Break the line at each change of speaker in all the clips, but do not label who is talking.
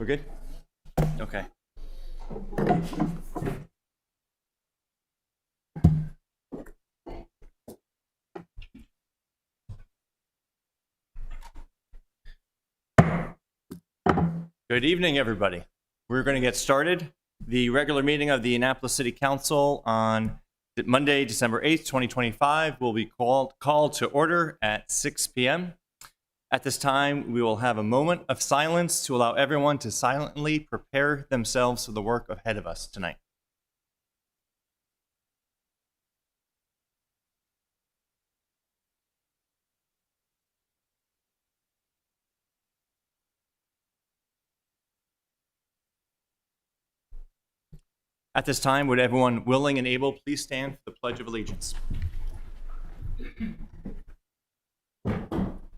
We're good? Okay. Good evening, everybody. We're going to get started. The regular meeting of the Annapolis City Council on Monday, December 8th, 2025 will be called to order at 6 p.m. At this time, we will have a moment of silence to allow everyone to silently prepare themselves for the work ahead of us tonight. At this time, would everyone willing and able please stand for the Pledge of Allegiance?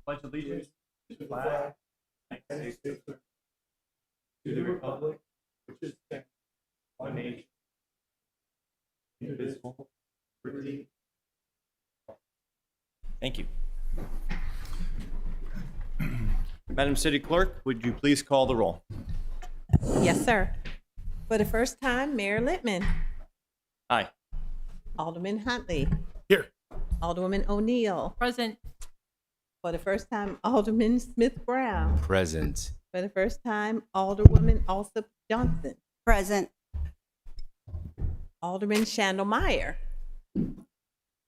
Pledge allegiance to the flag of the United States, to the republic which is one nation, indivisible, with liberty. Thank you. Madam City Clerk, would you please call the roll?
Yes, sir. For the first time, Mayor Littman,
Aye.
Alderman Huntley,
Here.
Alderwoman O'Neill.
Present.
For the first time, Alderman Smith Brown.
Present.
For the first time, Alderwoman Alsop Johnson.
Present.
Alderman Shandell Meyer.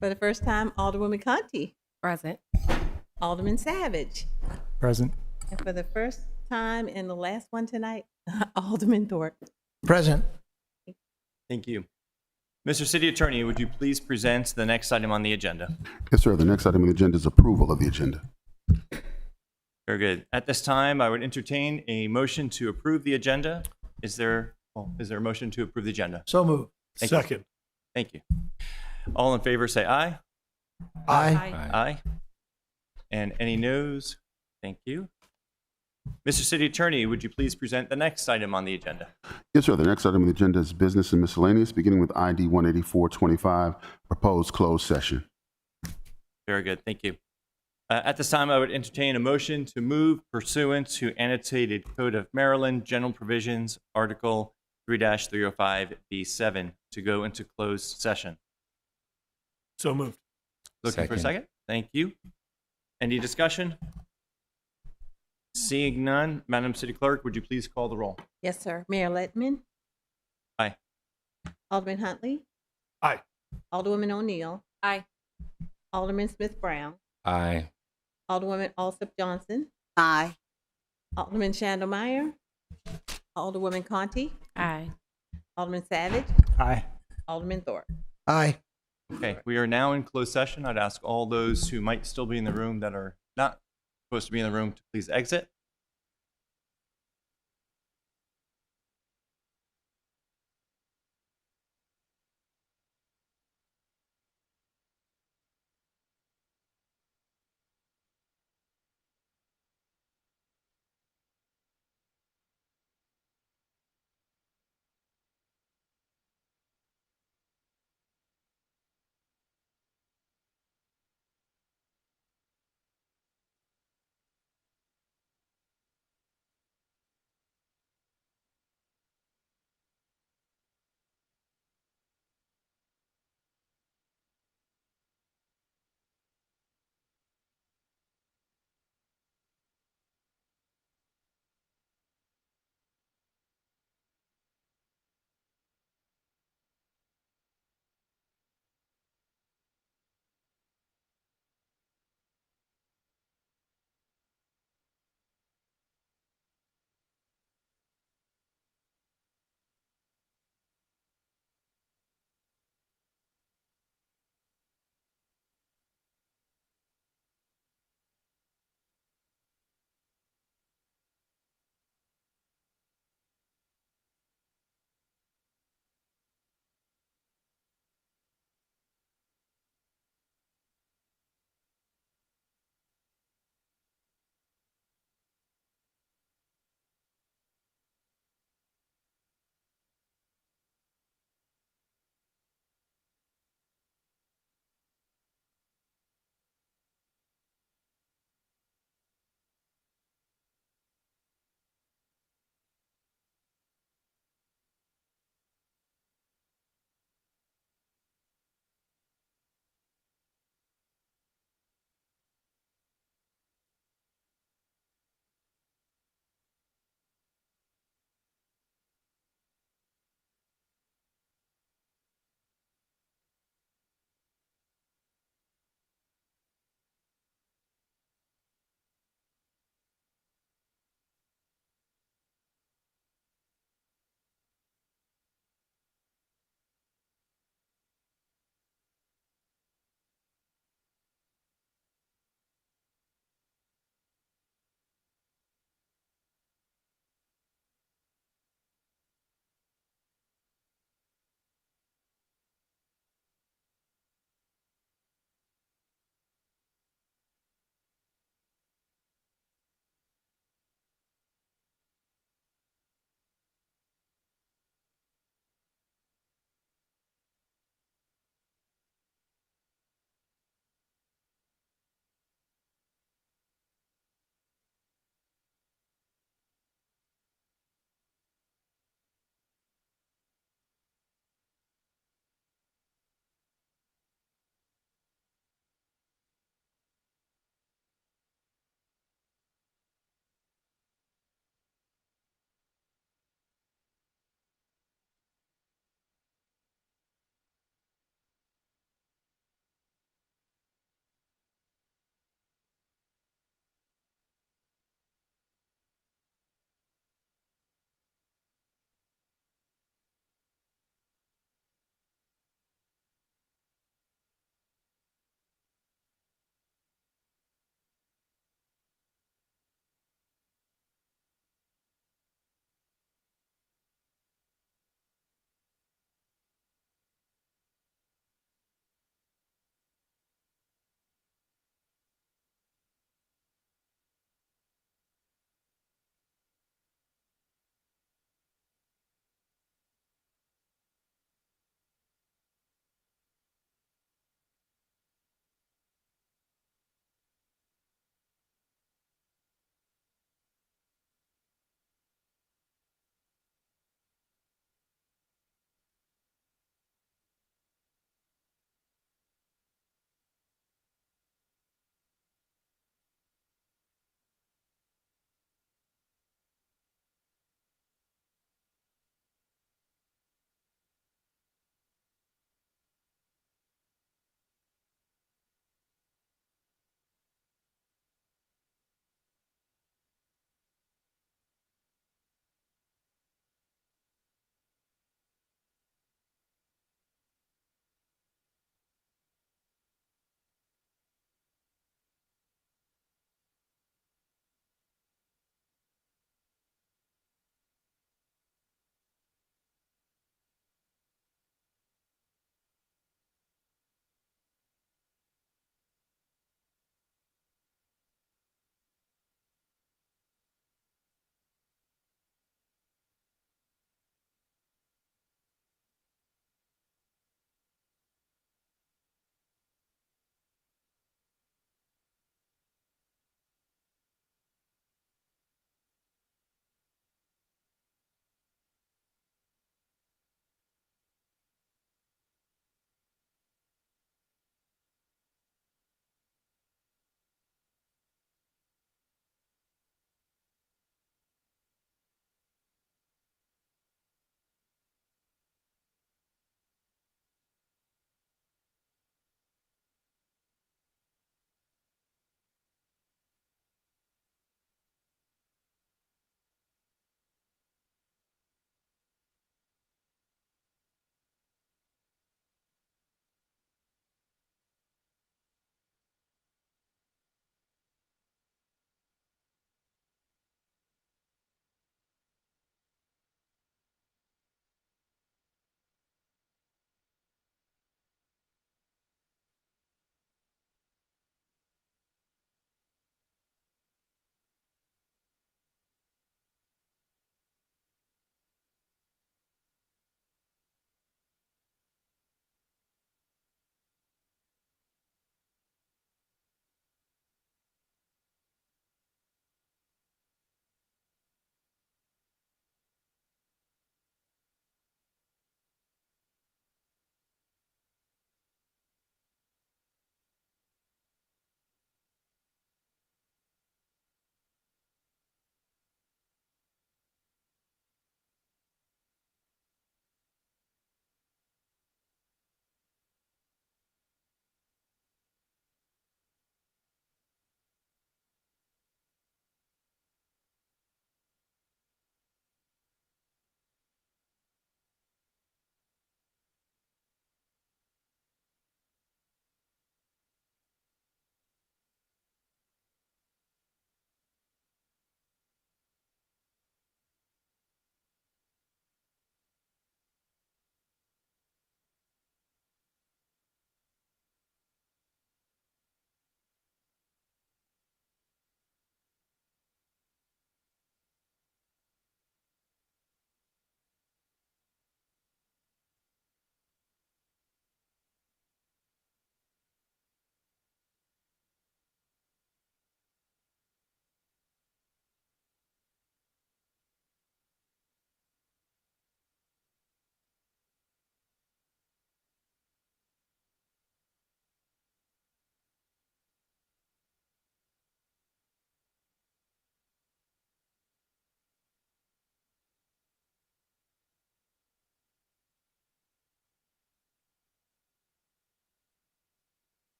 For the first time, Alderwoman Conti.
Present.
Alderman Savage.
Present.
And for the first time and the last one tonight, Alderman Thorpe.
Present.
Thank you. Mr. City Attorney, would you please present the next item on the agenda?
Yes, sir. The next item on the agenda is approval of the agenda.
Very good. At this time, I would entertain a motion to approve the agenda. Is there a motion to approve the agenda?
So moved.
Thank you.
Second.
Thank you. All in favor, say aye.
Aye.
Aye. And any noes? Thank you. Mr. City Attorney, would you please present the next item on the agenda?
Yes, sir. The next item on the agenda is business and miscellaneous, beginning with ID 18425, proposed closed session.
Very good. Thank you. At this time, I would entertain a motion to move pursuant to Annotated Code of Maryland General Provisions, Article 3-305B7, to go into closed session.
So moved.
Looking for a second? Thank you. Any discussion? Seeing none, Madam City Clerk, would you please call the roll?
Yes, sir. Mayor Littman.
Aye.
Alderman Huntley.
Aye.
Alderwoman O'Neill.
Aye.
Alderman Smith Brown.
Aye.
Alderwoman Alsop Johnson.
Aye.
Alderman Shandell Meyer. Alderwoman Conti.
Aye.
Alderman Savage.
Aye.
Alderman Thorpe.
Aye.
Okay, we are now in closed session. I'd ask all those who might still be in the room that are not supposed to be in the room to please exit.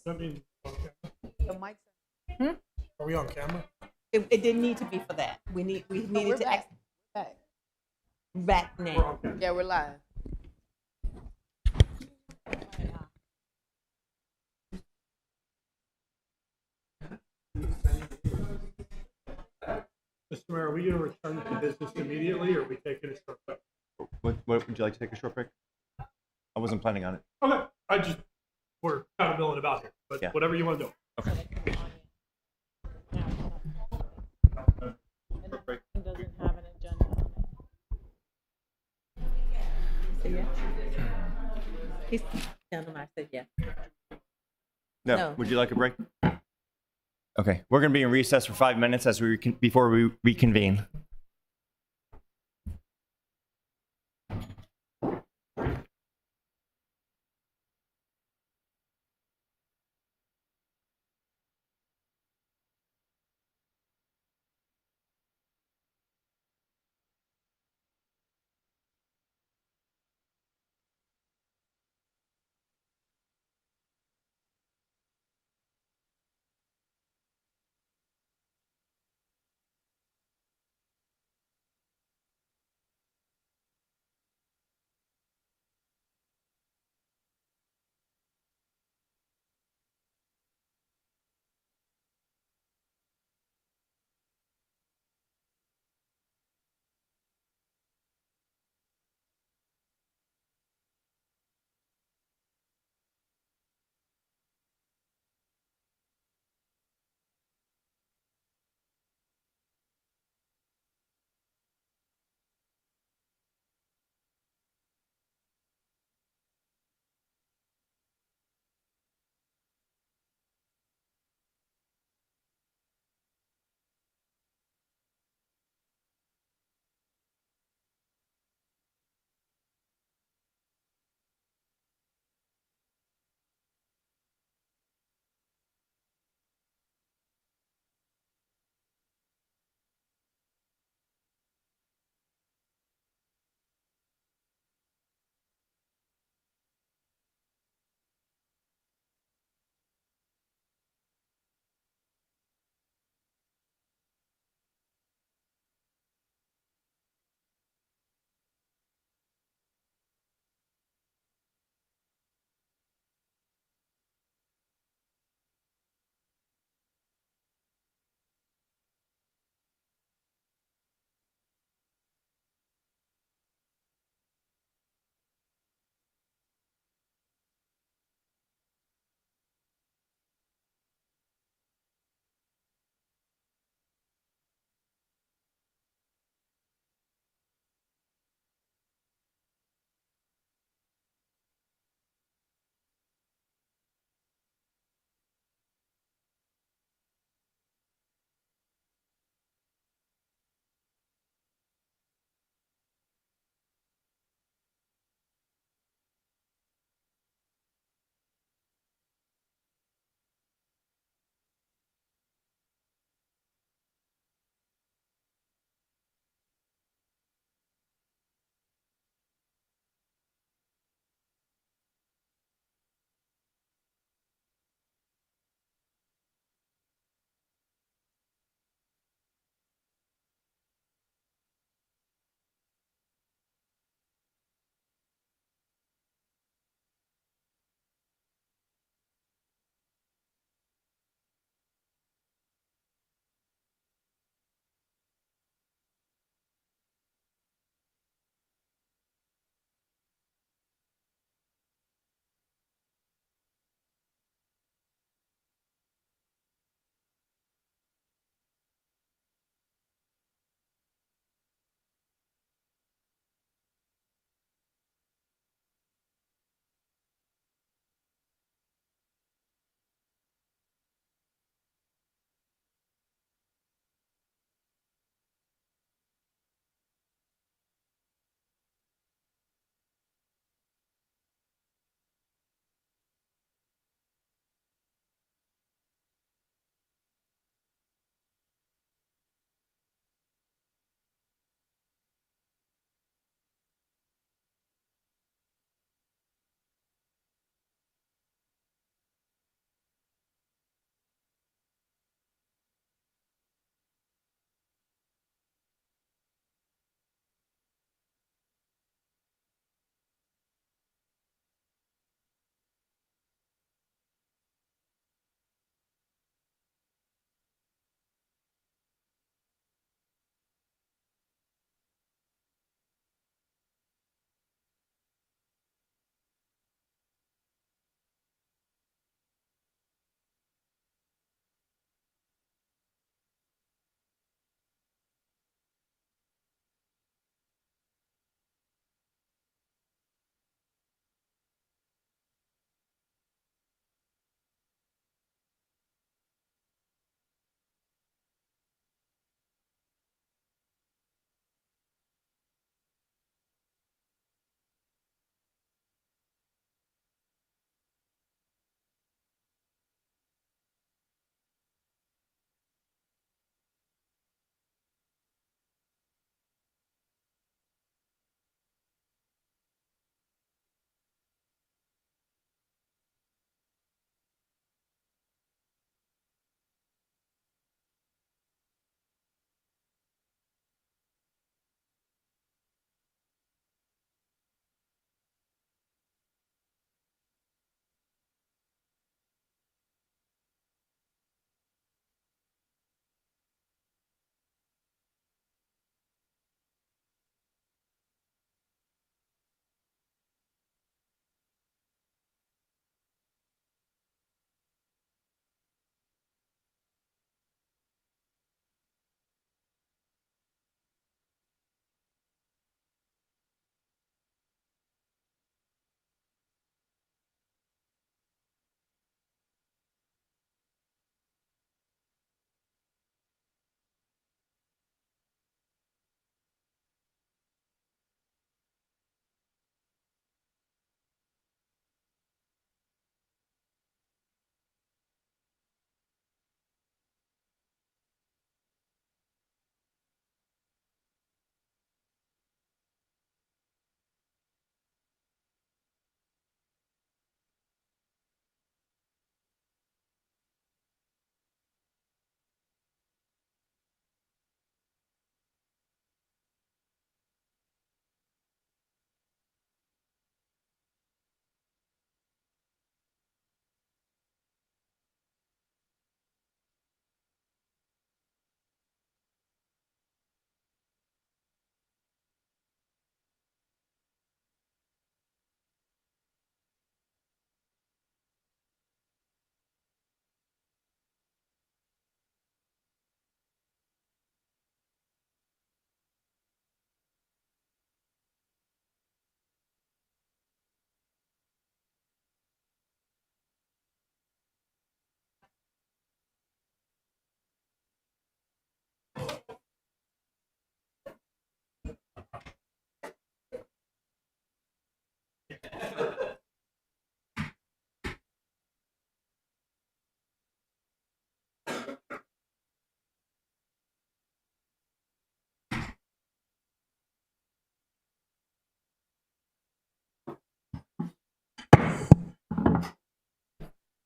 I mean,
The mics.
are we on camera?
It didn't need to be for that. We
No,
needed
we're
to
back. Back.
back
We're
now.
on camera.
Yeah, we're live.
Mr. Mayor, are we going to return to business immediately, or are we taking a short break?
What, would you like to take a short break? I wasn't planning on it.
Okay, we're kind of milling about here, but
Yeah.
whatever you want to do.
Doesn't have an agenda on it.
So, yeah. He's telling them I said yes.
No.
No.
Would you like a break? Okay. We're going to be in recess for 5 minutes before we reconvene.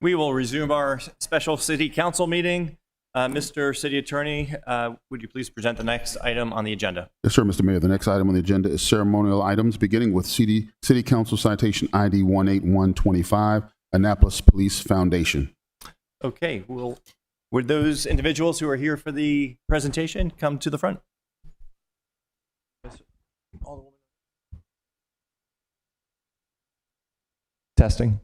We will resume our special city council meeting. Mr. City Attorney, would you please present the next item on the agenda?
Yes, sir, Mr. Mayor. The next item on the agenda is ceremonial items, beginning with City Council Citation ID 18125, Annapolis Police Foundation.
Okay, would those individuals who are here for the presentation come to the front? Testing.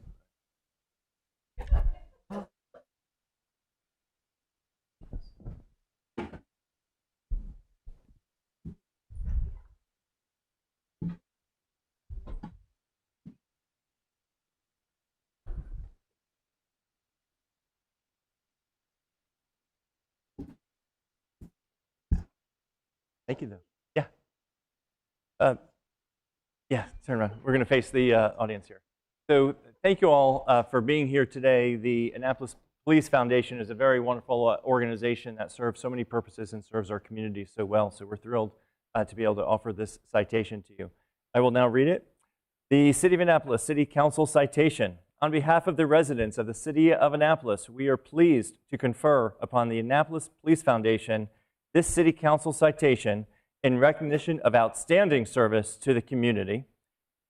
Thank you, though. Yeah, turn around. We're going to face the audience here. So thank you all for being here today. The Annapolis Police Foundation is a very wonderful organization that serves so many purposes and serves our community so well. So we're thrilled to be able to offer this citation to you. I will now read it. The City of Annapolis City Council citation. On behalf of the residents of the City of Annapolis, we are pleased to confer upon the Annapolis Police Foundation this City Council citation in recognition of outstanding service to the community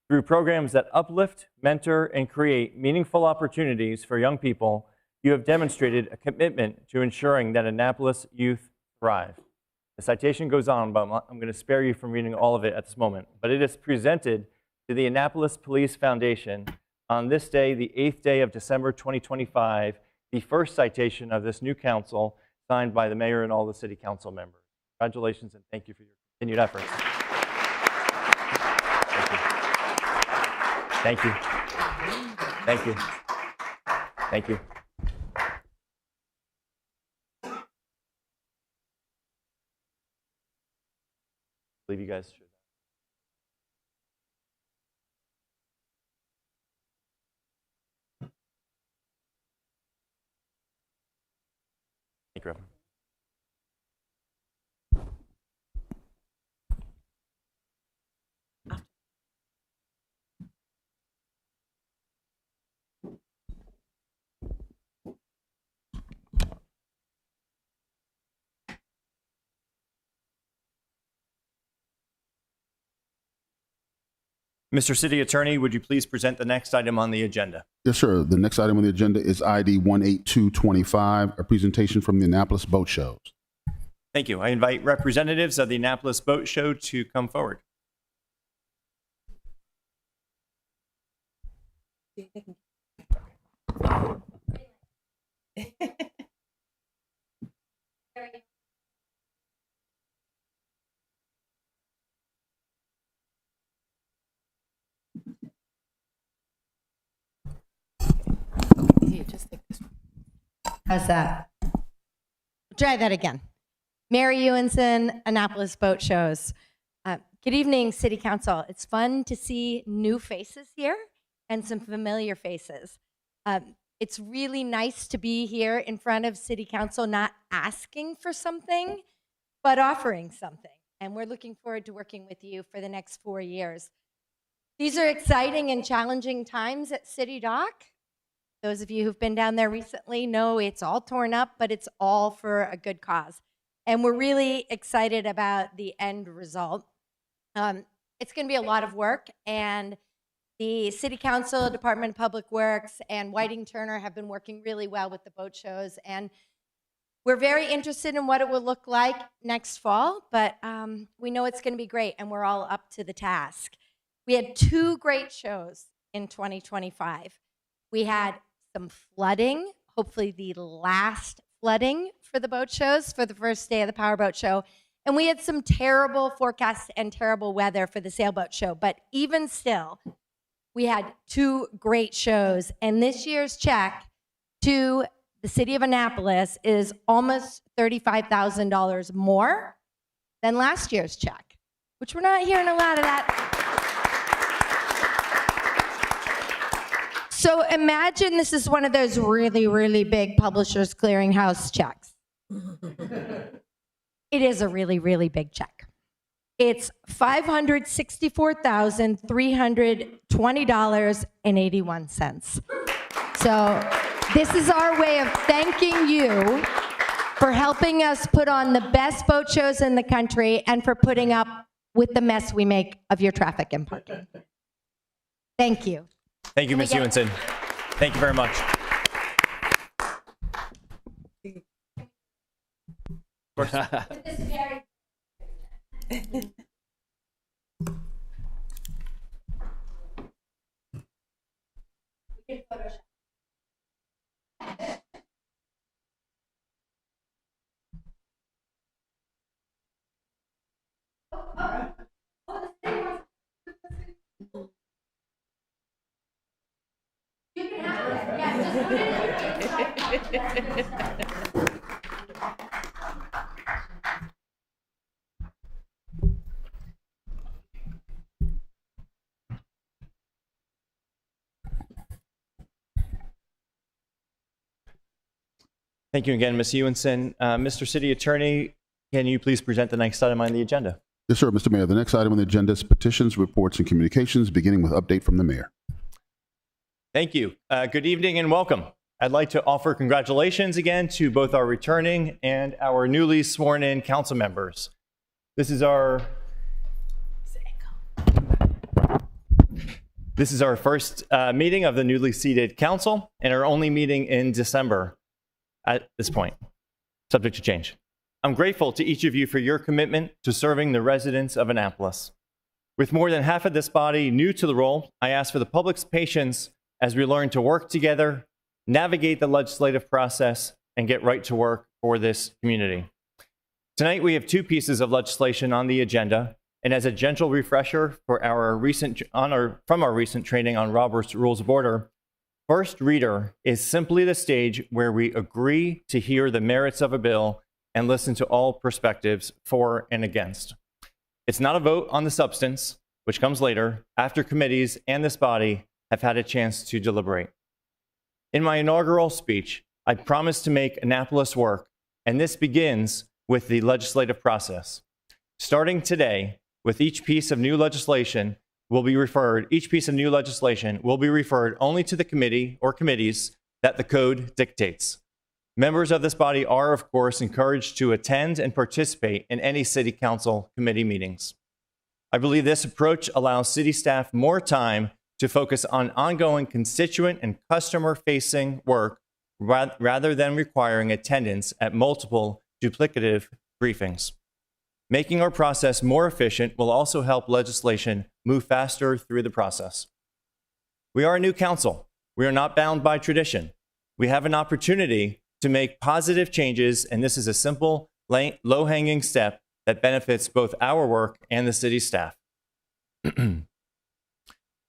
through programs that uplift, mentor, and create meaningful opportunities for young people. You have demonstrated a commitment to ensuring that Annapolis youth thrive. The citation goes on, but I'm going to spare you from reading all of it at this moment. But it is presented to the Annapolis Police Foundation on this day, the 8th day of December 2025, the first citation of this new council, signed by the mayor and all the city council members. Congratulations and thank you for your continued efforts. Thank you. Thank you. Thank you. I believe you guys should. Thank you, Reverend. Mr. City Attorney, would you please present the next item on the agenda?
Yes, sir. The next item on the agenda is ID 18225, a presentation from the Annapolis Boat Shows.
Thank you. I invite representatives of the Annapolis Boat Show to come forward.
Here, just take this one.
How's that? Try that again. Mary Ewenson, Annapolis Boat Shows. Good evening, City Council. It's fun to see new faces here and some familiar faces. It's really nice to be here in front of City Council, not asking for something, but offering something. And we're looking forward to working with you for the next 4 years. These are exciting and challenging times at City Dock. Those of you who've been down there recently know it's all torn up, but it's all for a good cause. And we're really excited about the end result. It's going to be a lot of work, and the City Council, Department of Public Works, and Whiting Turner have been working really well with the boat shows, and we're very interested in what it will look like next fall, but we know it's going to be great, and we're all up to the task. We had 2 great shows in 2025. We had some flooding, hopefully the last flooding for the boat shows for the first day of the Powerboat Show. And we had some terrible forecasts and terrible weather for the sailboat show. But even still, we had 2 great shows. And this year's check to the city of Annapolis is almost $35,000 more than last year's check, which we're not hearing a lot of that. So imagine this is one of those really, really big Publishers Clearinghouse checks. It is a really, really big check. It's $564,320.81. So this is our way of thanking you for helping us put on the best boat shows in the country and for putting up with the mess we make of your traffic and parking. Thank you.
Thank you, Ms. Ewenson. Thank you very much. Of course. Thank you again, Ms. Ewenson. Mr. City Attorney, can you please present the next item on the agenda?
Yes, sir, Mr. Mayor. The next item on the agenda is petitions, reports, and communications, beginning with update from the mayor.
Thank you. Good evening and welcome. I'd like to offer congratulations again to both our returning and our newly sworn in council members. This is our first meeting of the newly seated council and our only meeting in December at this point, subject to change. I'm grateful to each of you for your commitment to serving the residents of Annapolis. With more than half of this body new to the role, I ask for the public's patience as we learn to work together, navigate the legislative process, and get right to work for this community. Tonight, we have two pieces of legislation on the agenda, and as a gentle refresher for from our recent training on Robert's Rules of Order, first reader is simply the stage where we agree to hear the merits of a bill and listen to all perspectives for and against. It's not a vote on the substance, which comes later, after committees and this body have had a chance to deliberate. In my inaugural speech, I promised to make Annapolis work, and this begins with the legislative process. Starting today, with each piece of new legislation will be referred only to the committee or committees that the code dictates. Members of this body are, of course, encouraged to attend and participate in any city council committee meetings. I believe this approach allows city staff more time to focus on ongoing constituent and customer-facing work rather than requiring attendance at multiple duplicative briefings. Making our process more efficient will also help legislation move faster through the process. We are a new council. We are not bound by tradition. We have an opportunity to make positive changes, and this is a simple, low-hanging step that benefits both our work and the city staff.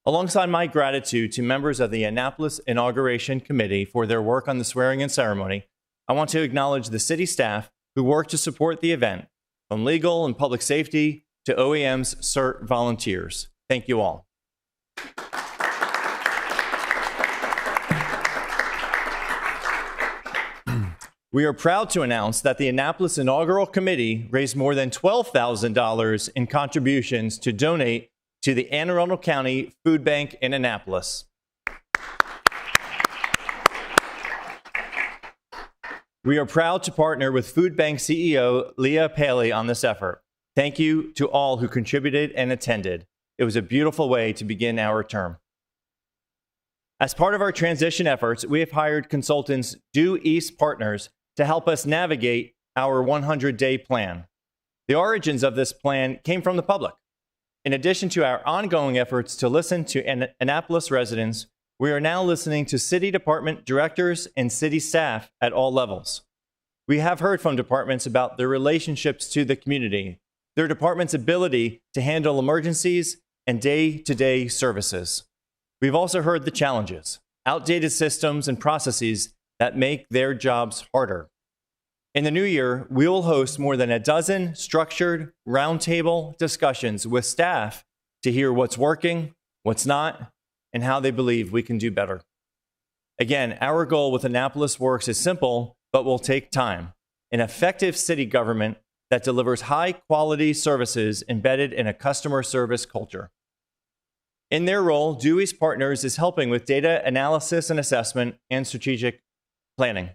Alongside my gratitude to members of the Annapolis Inauguration Committee for their work on the swearing-in ceremony, I want to acknowledge the city staff who worked to support the event, from legal and public safety to OEM's CERT volunteers. Thank you all. We are proud to announce that the Annapolis Inaugural Committee raised more than $12,000 in contributions to donate to the Anne Arundel County Food Bank in Annapolis. We are proud to partner with Food Bank CEO Leah Paley on this effort. Thank you to all who contributed and attended. It was a beautiful way to begin our term. As part of our transition efforts, we have hired consultants Due East Partners to help us navigate our 100-day plan. The origins of this plan came from the public. In addition to our ongoing efforts to listen to Annapolis residents, we are now listening to city department directors and city staff at all levels. We have heard from departments about their relationships to the community, their department's ability to handle emergencies and day-to-day services. We've also heard the challenges, outdated systems and processes that make their jobs harder. In the new year, we will host more than a dozen structured roundtable discussions with staff to hear what's working, what's not, and how they believe we can do better. Again, our goal with Annapolis Works is simple, but will take time. an effective city government that delivers high-quality services embedded in a customer service culture. In their role, Dewey's Partners is helping with data analysis and assessment and strategic planning.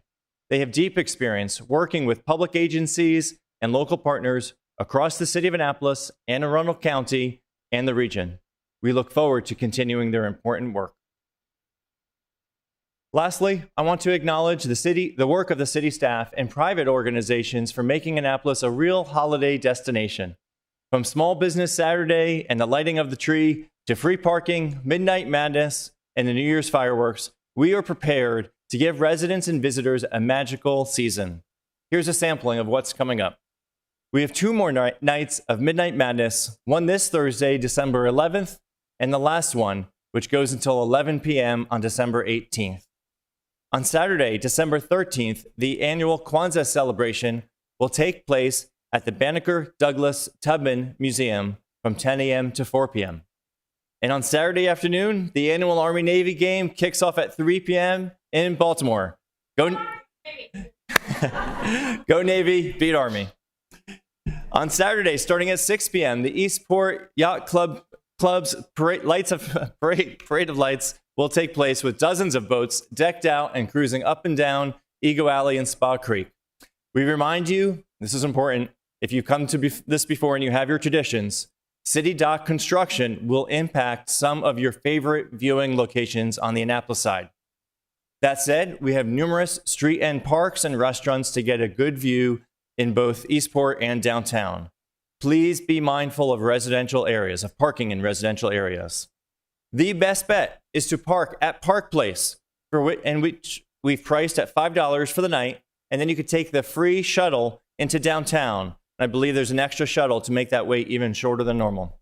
They have deep experience working with public agencies and local partners across the city of Annapolis, Anne Arundel County, and the region. We look forward to continuing their important work. Lastly, I want to acknowledge the work of the city staff and private organizations for making Annapolis a real holiday destination. From Small Business Saturday and the lighting of the tree to free parking, Midnight Madness, and the New Year's fireworks, we are prepared to give residents and visitors a magical season. Here's a sampling of what's coming up. We have 2 more nights of Midnight Madness, one this Thursday, December 11th, and the last one, which goes until 11 p.m. on December 18th. On Saturday, December 13th, the annual Kwanzaa celebration will take place at the Banneker Douglas Tubman Museum from 10 a.m. to 4 p.m. And on Saturday afternoon, the annual Army-Navy game kicks off at 3 p.m. in Baltimore. Go Navy, beat Army. On Saturday, starting at 6 p.m., the Eastport Yacht Club's Parade of Lights will take place with dozens of boats decked out and cruising up and down Ego Alley and Spa Creek. We remind you, this is important, if you've come to this before and you have your traditions, City Dock construction will impact some of your favorite viewing locations on the Annapolis side. That said, we have numerous street end parks and restaurants to get a good view in both Eastport and downtown. Please be mindful of parking in residential areas. The best bet is to park at Park Place, which we've priced at $5 for the night, and then you could take the free shuttle into downtown. I believe there's an extra shuttle to make that wait even shorter than normal.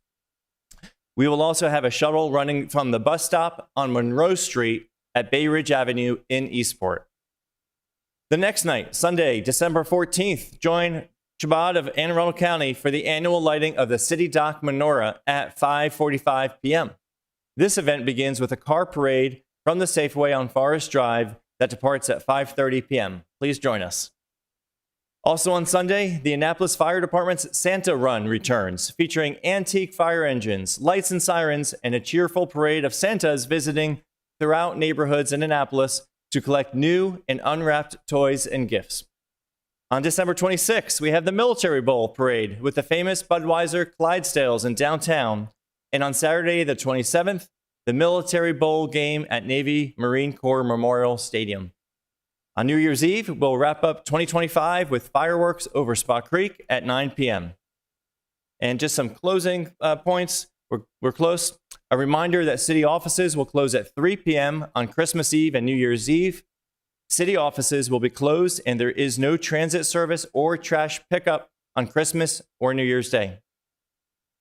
We will also have a shuttle running from the bus stop on Monroe Street at Bay Ridge Avenue in Eastport. The next night, Sunday, December 14th, join Chabad of Anne Arundel County for the annual lighting of the City Dock Menorah at 5:45 p.m. This event begins with a car parade from the Safeway on Forest Drive that departs at 5:30 p.m. Please join us. Also on Sunday, the Annapolis Fire Department's Santa Run returns, featuring antique fire engines, lights and sirens, and a cheerful parade of Santas visiting throughout neighborhoods in Annapolis to collect new and unwrapped toys and gifts. On December 26th, we have the Military Bowl Parade with the famous Budweiser Clydesdales in downtown. And on Saturday, the 27th, the Military Bowl game at Navy Marine Corps Memorial Stadium. On New Year's Eve, we'll wrap up 2025 with fireworks over Spa Creek at 9 p.m. And just some closing points. We're close. A reminder that city offices will close at 3 p.m. on Christmas Eve and New Year's Eve. City offices will be closed, and there is no transit service or trash pickup on Christmas or New Year's Day.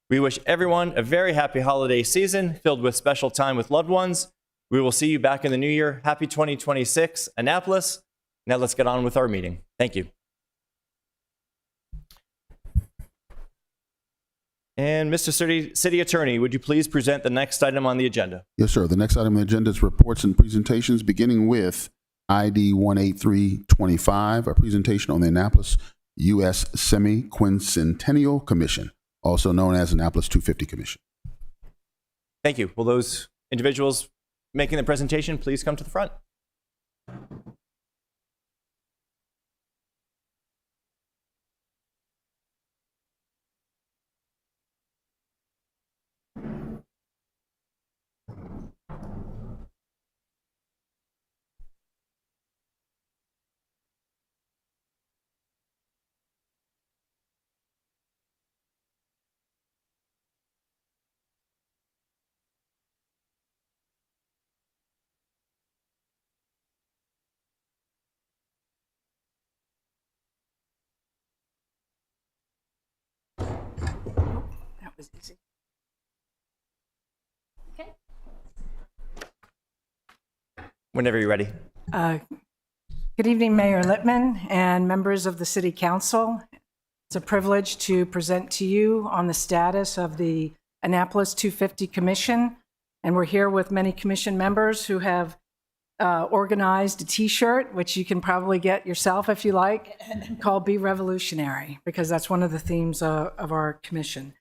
We wish everyone a very happy holiday season filled with special time with loved ones. We will see you back in the new year. Happy 2026, Annapolis. Now let's get on with our meeting. Thank you. And Mr. City Attorney, would you please present the next item on the agenda?
Yes, sir. The next item on the agenda is reports and presentations, beginning with ID 18325, a presentation on the Annapolis U.S. Semi-Quincentennial Commission, also known as Annapolis 250 Commission.
Thank you. Will those individuals making the presentation please come to the front?
That was easy.
Whenever you're ready.
Good evening, Mayor Littman and members of the City Council. It's a privilege to present to you on the status of the Annapolis 250 Commission. And we're here with many commission members who have organized a T-shirt, which you can probably get yourself if you like, called Be Revolutionary, because that's one of the themes of our commission.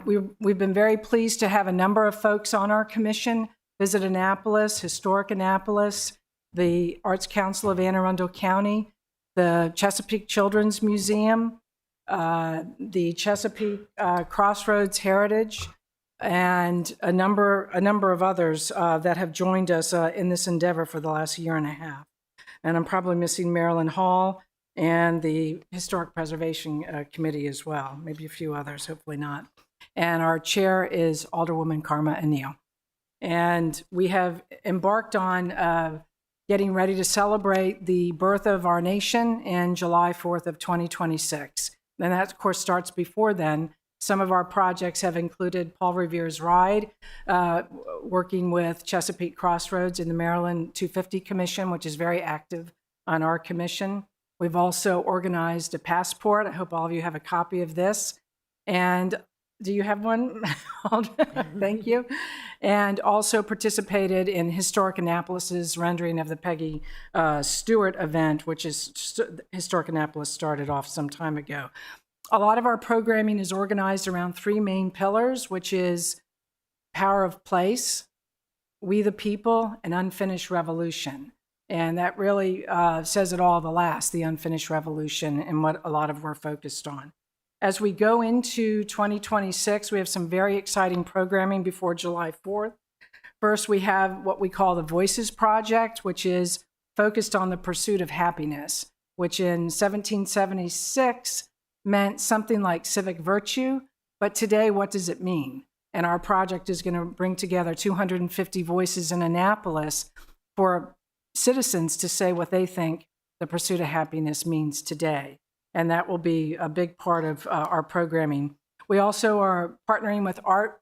We've been very pleased to have a number of folks on our commission visit Annapolis, Historic Annapolis, the Arts Council of Anne Arundel County, the Chesapeake Children's Museum, the Chesapeake Crossroads Heritage, and a number of others that have joined us in this endeavor for the last year and a half. And I'm probably missing Maryland Hall and the Historic Preservation Committee as well, maybe a few others, hopefully not. And our chair is Alderwoman Karma Anil. And we have embarked on getting ready to celebrate the birth of our nation in July 4th of 2026. And that, of course, starts before then. Some of our projects have included Paul Revere's Ride, working with Chesapeake Crossroads in the Maryland 250 Commission, which is very active on our commission. We've also organized a passport. I hope all of you have a copy of this. And do you have one? Thank you. And also participated in Historic Annapolis's rendering of the Peggy Stewart event, which is Historic Annapolis started off some time ago. A lot of our programming is organized around three main pillars, which is Power of Place, We the People, and Unfinished Revolution. And that really says it all, the Unfinished Revolution, and what a lot of we're focused on. As we go into 2026, we have some very exciting programming before July 4th. First, we have what we call the Voices Project, which is focused on the pursuit of happiness, which in 1776 meant something like civic virtue, but today, what does it mean? And our project is going to bring together 250 voices in Annapolis for citizens to say what they think the pursuit of happiness means today. And that will be a big part of our programming. We also are partnering with Art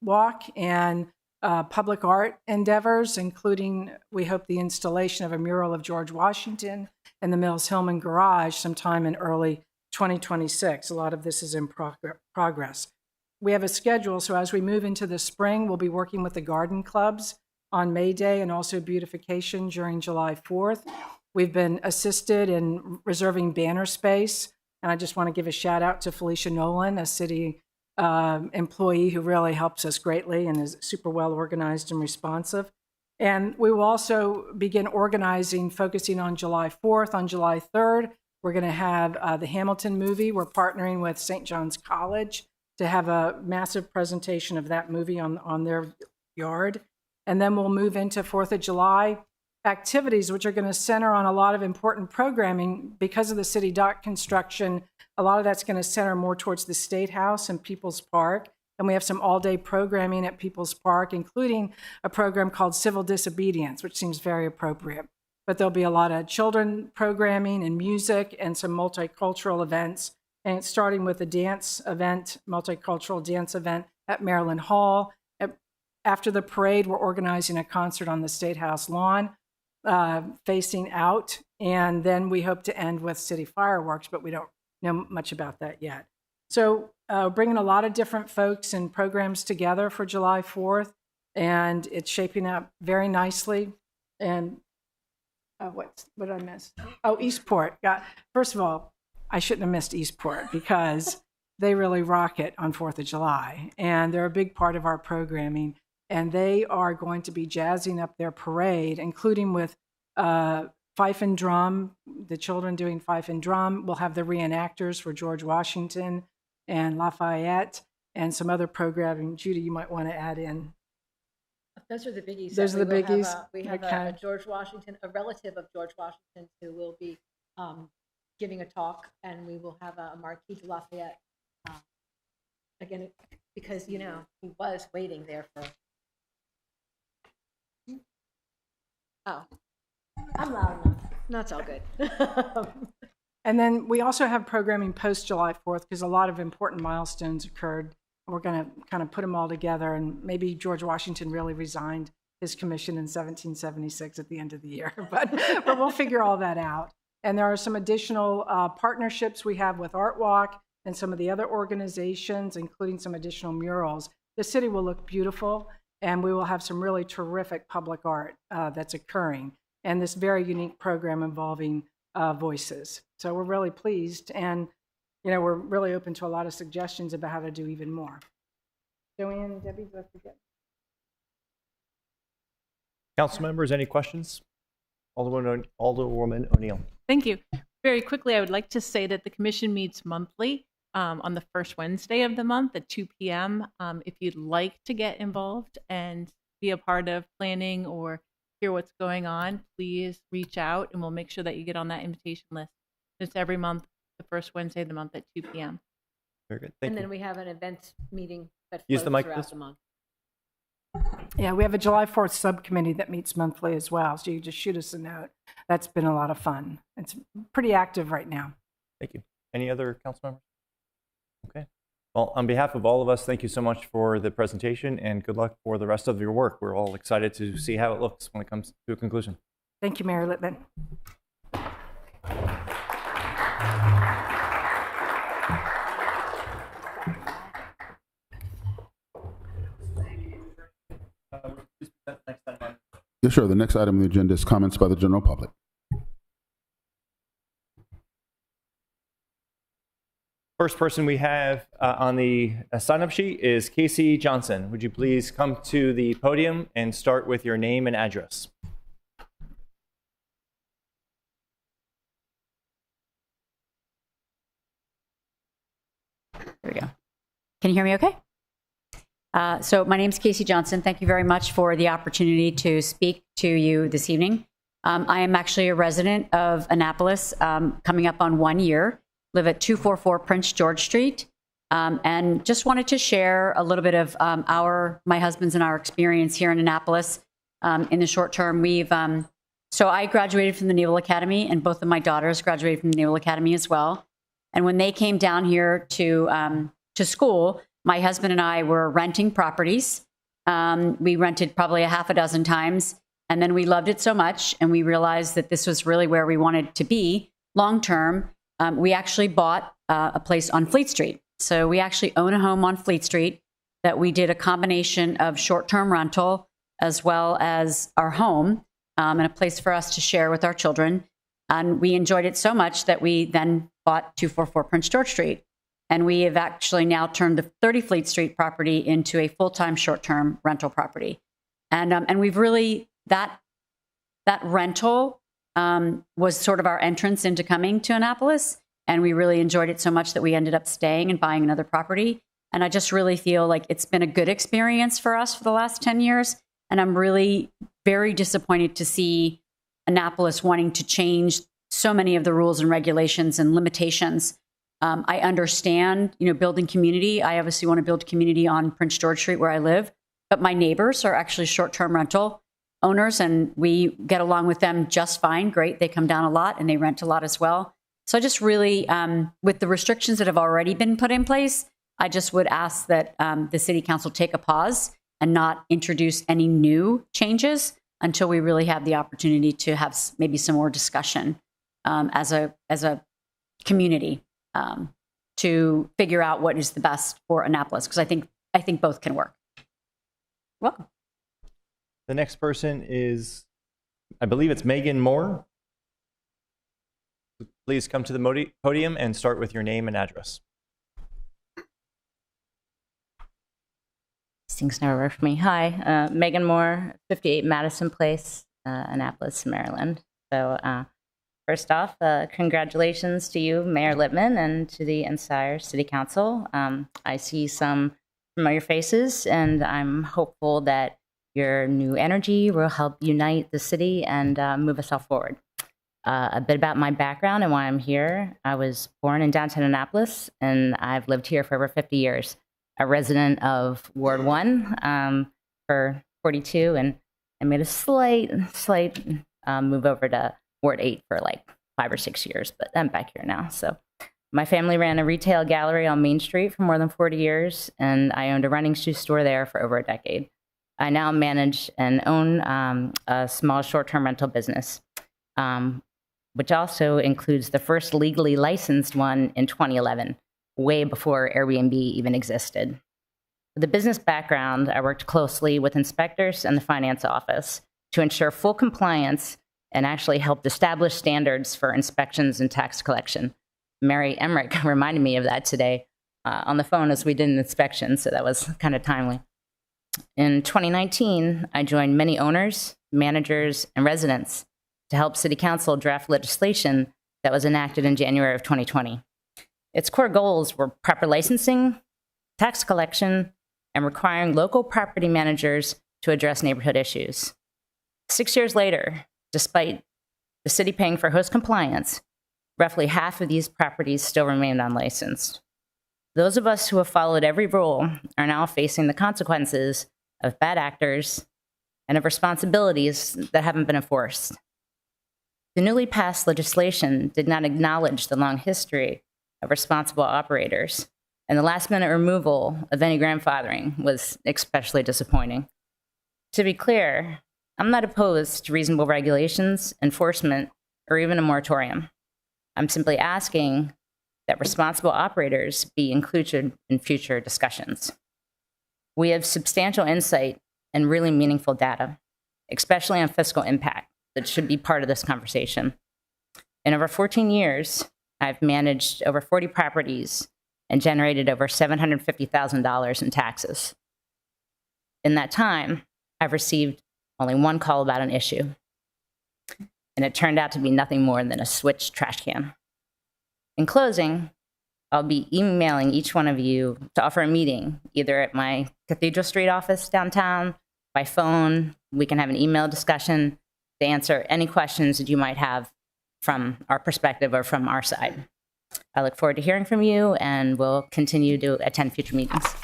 Walk and public art endeavors, including, we hope, the installation of a mural of George Washington in the Mills Hillman Garage sometime in early 2026. A lot of this is in progress. We have a schedule, so as we move into the spring, we'll be working with the garden clubs on May Day and also beautification during July 4th. We've been assisted in reserving banner space, and I just want to give a shout out to Felicia Nolan, a city employee who really helps us greatly and is super well organized and responsive. And we will also begin organizing, focusing on July 4th. On July 3rd, we're going to have the Hamilton movie. We're partnering with St. John's College to have a massive presentation of that movie on their yard. And then we'll move into 4th of July activities, which are going to center on a lot of important programming. Because of the city dock construction, a lot of that's going to center more towards the State House and People's Park. And we have some all-day programming at People's Park, including a program called Civil Disobedience, which seems very appropriate. But there'll be a lot of children programming and music and some multicultural events. And it's starting with a dance event, multicultural dance event at Maryland Hall. After the parade, we're organizing a concert on the State House lawn, facing out. And then we hope to end with city fireworks, but we don't know much about that yet. So bringing a lot of different folks and programs together for July 4th, and it's shaping up very nicely. And what did I miss? Oh, Eastport. First of all, I shouldn't have missed Eastport because they really rock it on 4th of July. And they're a big part of our programming. And they are going to be jazzing up their parade, including with fife and drum, the children doing fife and drum. We'll have the reenactors for George Washington and Lafayette and some other programming. Judy, you might want to add in.
Those are the biggies.
Those are the biggies?
We have
Okay.
a George Washington, a relative of George Washington, who will be giving a talk, and we will have a Marquis de Lafayette. Again, because, you know, he was waiting there for. Oh, I'm loud enough. That's all good.
And then we also have programming post July 4th because a lot of important milestones occurred. We're going to kind of put them all together, and maybe George Washington really resigned his commission in 1776 at the end of the year, but we'll figure all that out. And there are some additional partnerships we have with Art Walk and some of the other organizations, including some additional murals. The city will look beautiful, and we will have some really terrific public art that's occurring, and this very unique program involving voices. So we're really pleased, and we're really open to a lot of suggestions about how to do even more. Joanne, Debbie, do I forget?
Council members, any questions? Alderwoman O'Neill.
Thank you. Very quickly, I would like to say that the commission meets monthly on the first Wednesday of the month at 2 p.m. If you'd like to get involved and be a part of planning or hear what's going on, please reach out and we'll make sure that you get on that invitation list. It's every month, the first Wednesday of the month at 2 p.m.
Very good. Thank
And
you.
then we have an event meeting that
Use the
flows
mic,
throughout
please.
the month.
Yeah, we have a July 4th subcommittee that meets monthly as well, so you just shoot us a note. That's been a lot of fun. It's pretty active right now.
Thank you. Any other council members? Okay. Well, on behalf of all of us, thank you so much for the presentation and good luck for the rest of your work. We're all excited to see how it looks when it comes to a conclusion.
Thank you, Mayor Littman.
Yes, sir. The next item on the agenda is comments by the general public.
First person we have on the sign-up sheet is Casey Johnson. Would you please come to the podium and start with your name and address?
There we go. Can you hear me okay? So my name is Casey Johnson. Thank you very much for the opportunity to speak to you this evening. I am actually a resident of Annapolis, coming up on 1 year, live at 244 Prince George Street, and just wanted to share a little bit of my husband's and our experience here in Annapolis. In the short term, so I graduated from the Naval Academy, and both of my daughters graduated from the Naval Academy as well. And when they came down here to school, my husband and I were renting properties. We rented probably a half a dozen times, and then we loved it so much, and we realized that this was really where we wanted to be long term. We actually bought a place on Fleet Street. So we actually own a home on Fleet Street that we did a combination of short-term rental as well as our home, and a place for us to share with our children. And we enjoyed it so much that we then bought 244 Prince George Street. And we have actually now turned the 30 Fleet Street property into a full-time short-term rental property. And we've really, that rental was sort of our entrance into coming to Annapolis. And we really enjoyed it so much that we ended up staying and buying another property. And I just really feel like it's been a good experience for us for the last 10 years. And I'm really very disappointed to see Annapolis wanting to change so many of the rules and regulations and limitations. I understand, building community. I obviously want to build community on Prince George Street where I live, but my neighbors are actually short-term rental owners, and we get along with them just fine. Great. They come down a lot and they rent a lot as well. So I just really, with the restrictions that have already been put in place, I just would ask that the city council take a pause and not introduce any new changes until we really have the opportunity to have maybe some more discussion as a community to figure out what is the best for Annapolis, because I think both can work. Welcome.
The next person is, I believe it's Megan Moore. Please come to the podium and start with your name and address.
These things never work for me. Hi, Megan Moore, 58 Madison Place, Annapolis, Maryland. So first off, congratulations to you, Mayor Littman, and to the entire City Council. I see some familiar faces, and I'm hopeful that your new energy will help unite the city and move us all forward. A bit about my background and why I'm here. I was born in downtown Annapolis, and I've lived here for over 50 years. A resident of Ward 1 for 42, and I made a slight move over to Ward 8 for like 5 or 6 years, but I'm back here now. So my family ran a retail gallery on Main Street for more than 40 years, and I owned a running shoe store there for over a decade. I now manage and own a small short-term rental business, which also includes the first legally licensed one in 2011, way before Airbnb even existed. With a business background, I worked closely with inspectors and the finance office to ensure full compliance and actually helped establish standards for inspections and tax collection. Mary Emmerich reminded me of that today on the phone as we did an inspection, so that was kind of timely. In 2019, I joined many owners, managers, and residents to help City Council draft legislation that was enacted in January of 2020. Its core goals were proper licensing, tax collection, and requiring local property managers to address neighborhood issues. 6 years later, despite the city paying for host compliance, roughly half of these properties still remain unlicensed. Those of us who have followed every rule are now facing the consequences of bad actors and of responsibilities that haven't been enforced. The newly passed legislation did not acknowledge the long history of responsible operators, and the last-minute removal of any grandfathering was especially disappointing. To be clear, I'm not opposed to reasonable regulations, enforcement, or even a moratorium. I'm simply asking that responsible operators be included in future discussions. We have substantial insight and really meaningful data, especially on fiscal impact, that should be part of this conversation. In over 14 years, I've managed over 40 properties and generated over $750,000 in taxes. In that time, I've received only one call about an issue, and it turned out to be nothing more than a switched trash can. In closing, I'll be emailing each one of you to offer a meeting, either at my Cathedral Street office downtown, by phone. We can have an email discussion to answer any questions that you might have from our perspective or from our side. I look forward to hearing from you, and we'll continue to attend future meetings.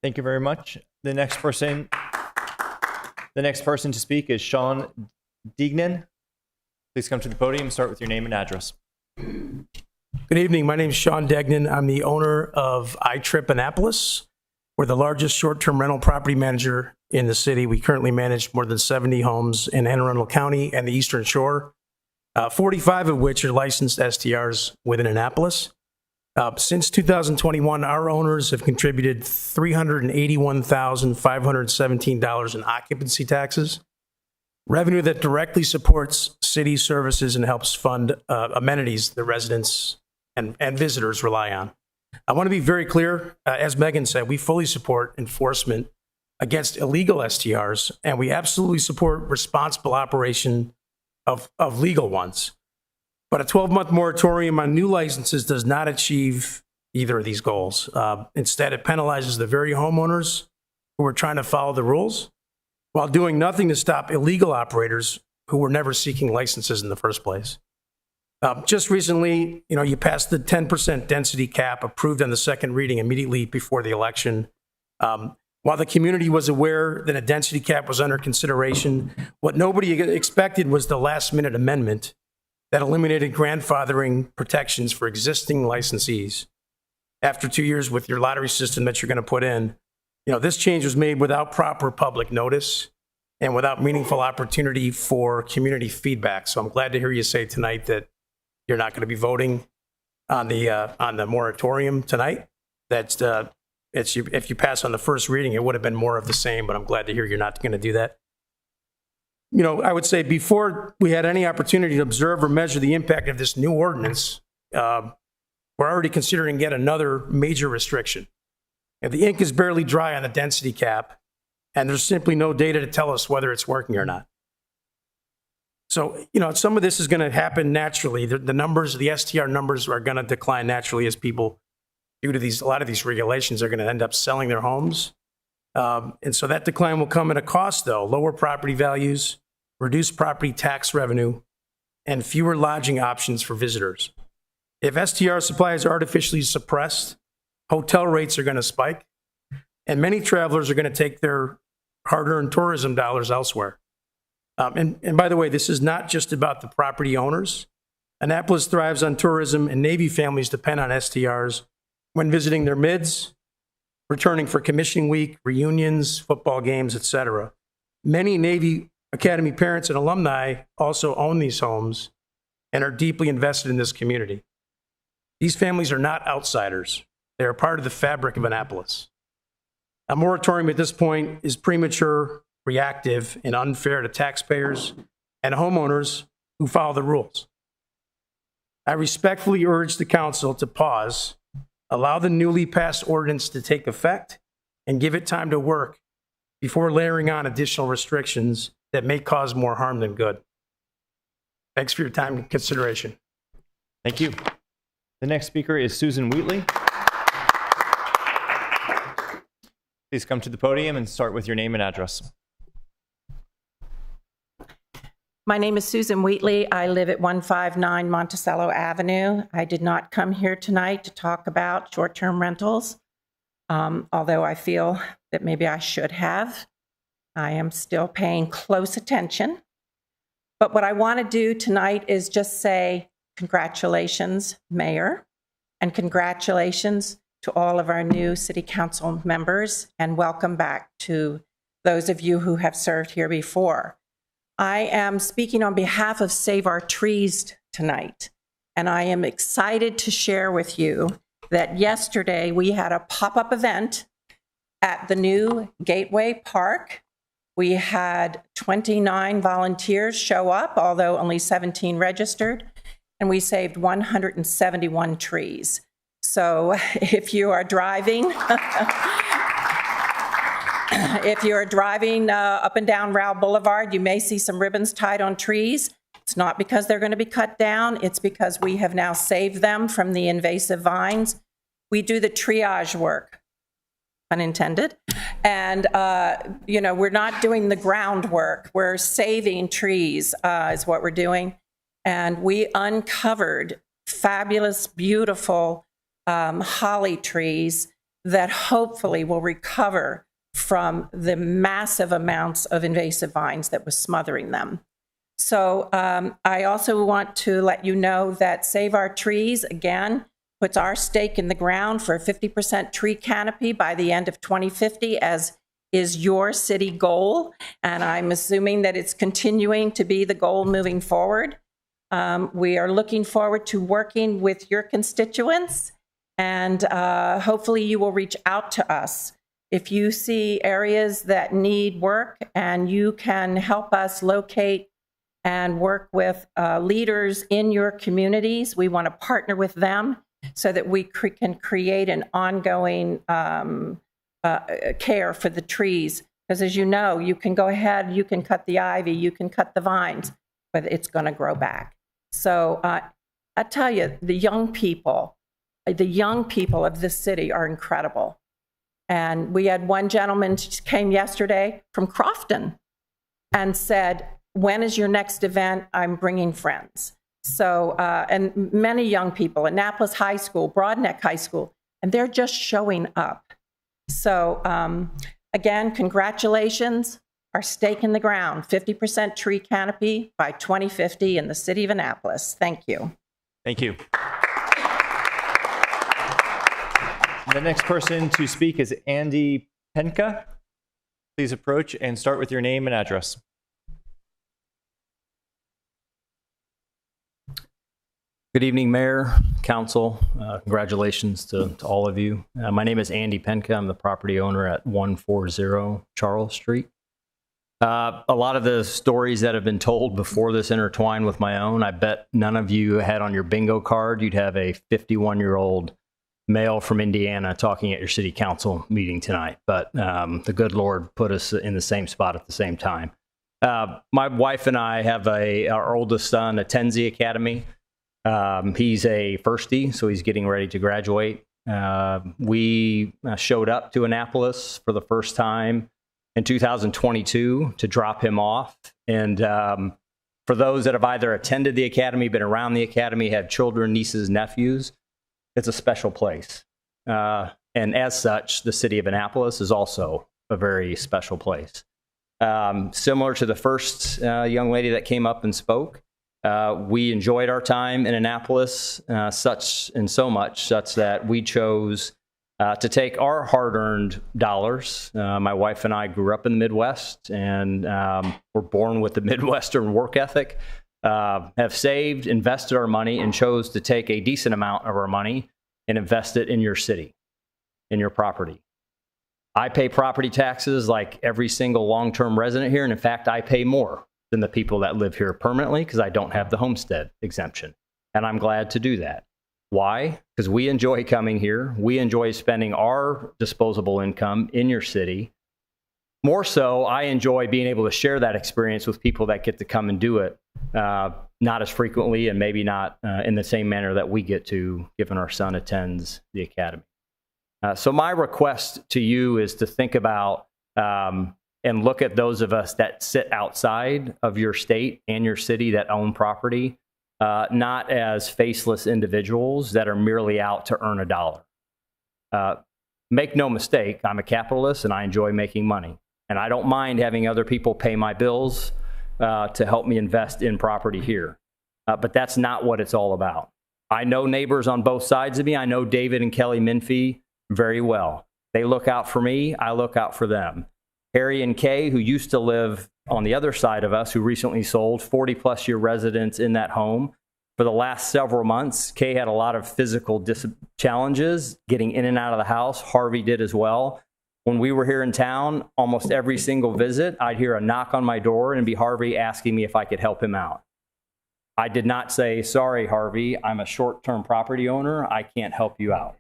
Thank you very much. The next person to speak is Sean Deignan. Please come to the podium and start with your name and address.
Good evening. My name is Sean Deignan. I'm the owner of iTrip Annapolis. We're the largest short-term rental property manager in the city. We currently manage more than 70 homes in Anne Arundel County and the Eastern Shore, 45 of which are licensed STRs within Annapolis. Since 2021, our owners have contributed $381,517 in occupancy taxes, revenue that directly supports city services and helps fund amenities the residents and visitors rely on. I want to be very clear. As Megan said, we fully support enforcement against illegal STRs, and we absolutely support responsible operation of legal ones. But a 12-month moratorium on new licenses does not achieve either of these goals. Instead, it penalizes the very homeowners who are trying to follow the rules while doing nothing to stop illegal operators who were never seeking licenses in the first place. Just recently, you passed the 10% density cap approved on the second reading immediately before the election. While the community was aware that a density cap was under consideration, what nobody expected was the last-minute amendment that eliminated grandfathering protections for existing licensees. After 2 years with your lottery system that you're going to put in, this change was made without proper public notice and without meaningful opportunity for community feedback. So I'm glad to hear you say tonight that you're not going to be voting on the moratorium tonight. If you pass on the first reading, it would have been more of the same, but I'm glad to hear you're not going to do that. I would say before we had any opportunity to observe or measure the impact of this new ordinance, we're already considering yet another major restriction. The ink is barely dry on the density cap, and there's simply no data to tell us whether it's working or not. So, some of this is going to happen naturally. The numbers, the STR numbers are going to decline naturally as people, due to a lot of these regulations, are going to end up selling their homes. And so that decline will come at a cost, though: lower property values, reduced property tax revenue, and fewer lodging options for visitors. If STR supply is artificially suppressed, hotel rates are going to spike, and many travelers are going to take their hard-earned tourism dollars elsewhere. And by the way, this is not just about the property owners. Annapolis thrives on tourism, and Navy families depend on STRs when visiting their mids, returning for commissioning week, reunions, football games, etc. Many Navy Academy parents and alumni also own these homes and are deeply invested in this community. These families are not outsiders. They are part of the fabric of Annapolis. A moratorium at this point is premature, reactive, and unfair to taxpayers and homeowners who follow the rules. I respectfully urge the council to pause, allow the newly passed ordinance to take effect, and give it time to work before layering on additional restrictions that may cause more harm than good. Thanks for your time and consideration.
Thank you. The next speaker is Susan Wheatley. Please come to the podium and start with your name and address.
My name is Susan Wheatley. I live at 159 Monticello Avenue. I did not come here tonight to talk about short-term rentals, although I feel that maybe I should have. I am still paying close attention. But what I want to do tonight is just say congratulations, Mayor, and congratulations to all of our new City Council members, and welcome back to those of you who have served here before. I am speaking on behalf of Save Our Trees tonight, and I am excited to share with you that yesterday we had a pop-up event at the new Gateway Park. We had 29 volunteers show up, although only 17 registered, and we saved 171 trees. So if you are driving, up and down Rowell Boulevard, you may see some ribbons tied on trees. It's not because they're going to be cut down. It's because we have now saved them from the invasive vines. We do the triage work, unintended. And, we're not doing the groundwork. We're saving trees is what we're doing. And we uncovered fabulous, beautiful holly trees that hopefully will recover from the massive amounts of invasive vines that was smothering them. So I also want to let you know that Save Our Trees, again, puts our stake in the ground for a 50% tree canopy by the end of 2050, as is your city goal. And I'm assuming that it's continuing to be the goal moving forward. We are looking forward to working with your constituents, and hopefully you will reach out to us if you see areas that need work, and you can help us locate and work with leaders in your communities. We want to partner with them so that we can create an ongoing care for the trees. Because as you know, you can go ahead, you can cut the ivy, you can cut the vines, but it's going to grow back. So I tell you, the young people of this city are incredible. And we had one gentleman came yesterday from Crofton and said, when is your next event? I'm bringing friends. So, and many young people, Annapolis High School, Broadneck High School, and they're just showing up. So again, congratulations. Our stake in the ground, 50% tree canopy by 2050 in the city of Annapolis. Thank you.
Thank you. The next person to speak is Andy Penka. Please approach and start with your name and address.
Good evening, Mayor, Council. Congratulations to all of you. My name is Andy Penka. I'm the property owner at 140 Charles Street. A lot of the stories that have been told before this intertwine with my own. I bet none of you had on your bingo card, you'd have a 51-year-old male from Indiana talking at your city council meeting tonight. But the good Lord put us in the same spot at the same time. My wife and I have our oldest son attends the academy. He's a firstie, so he's getting ready to graduate. We showed up to Annapolis for the first time in 2022 to drop him off. And for those that have either attended the academy, been around the academy, have children, nieces, nephews, it's a special place. And as such, the city of Annapolis is also a very special place. Similar to the first young lady that came up and spoke, we enjoyed our time in Annapolis such that we chose to take our hard-earned dollars. My wife and I grew up in the Midwest and were born with the Midwestern work ethic, have saved, invested our money, and chose to take a decent amount of our money and invest it in your city. in your property. I pay property taxes like every single long-term resident here. And in fact, I pay more than the people that live here permanently because I don't have the homestead exemption. And I'm glad to do that. Why? Because we enjoy coming here. We enjoy spending our disposable income in your city. More so, I enjoy being able to share that experience with people that get to come and do it, not as frequently and maybe not in the same manner that we get to, given our son attends the academy. So my request to you is to think about and look at those of us that sit outside of your state and your city that own property, not as faceless individuals that are merely out to earn a dollar. Make no mistake, I'm a capitalist and I enjoy making money. And I don't mind having other people pay my bills to help me invest in property here. But that's not what it's all about. I know neighbors on both sides of me. I know David and Kelly Minfie very well. They look out for me. I look out for them. Harry and Kay, who used to live on the other side of us, who recently sold, 40-plus year residents in that home. For the last several months, Kay had a lot of physical challenges getting in and out of the house. Harvey did as well. When we were here in town, almost every single visit, I'd hear a knock on my door and it'd be Harvey asking me if I could help him out. I did not say, sorry, Harvey, I'm a short-term property owner. I can't help you out.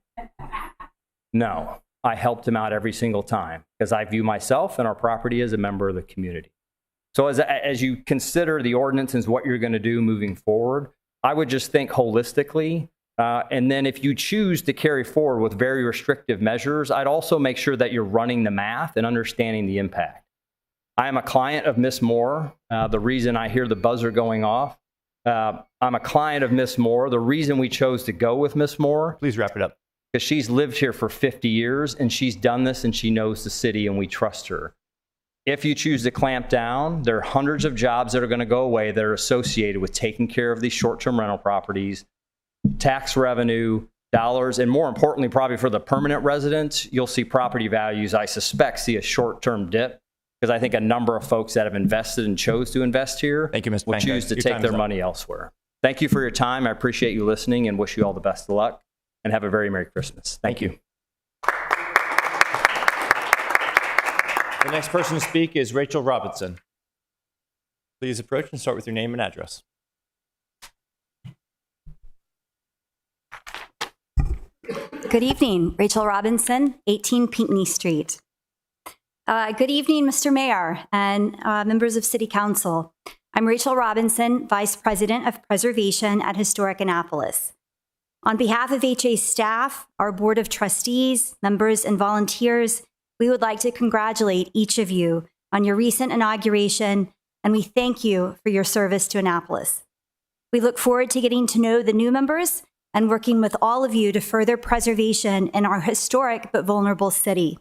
No, I helped him out every single time because I view myself and our property as a member of the community. So as you consider the ordinance and what you're going to do moving forward, I would just think holistically. And then if you choose to carry forward with very restrictive measures, I'd also make sure that you're running the math and understanding the impact. I am a client of Ms. Moore. The reason I hear the buzzer going off, I'm a client of Ms. Moore. The reason we chose to go with Ms. Moore.
Please wrap it up.
Because she's lived here for 50 years and she's done this and she knows the city and we trust her. If you choose to clamp down, there are hundreds of jobs that are going to go away that are associated with taking care of these short-term rental properties, tax revenue, dollars, and more importantly, probably for the permanent residents, you'll see property values, I suspect, see a short-term dip because I think a number of folks that have invested and chose to invest here
Thank you, Mr.
will
Penka.
choose to
Your
take
time
their
is up.
money elsewhere. Thank you for your time. I appreciate you listening and wish you all the best of luck and have a very Merry Christmas. Thank you.
The next person to speak is Rachel Robinson. Please approach and start with your name and address.
Good evening, Rachel Robinson, 18 Pinckney Street. Good evening, Mr. Mayor and members of City Council. I'm Rachel Robinson, Vice President of Preservation at Historic Annapolis. On behalf of HA staff, our Board of Trustees, members, and volunteers, we would like to congratulate each of you on your recent inauguration, and we thank you for your service to Annapolis. We look forward to getting to know the new members and working with all of you to further preservation in our historic but vulnerable city.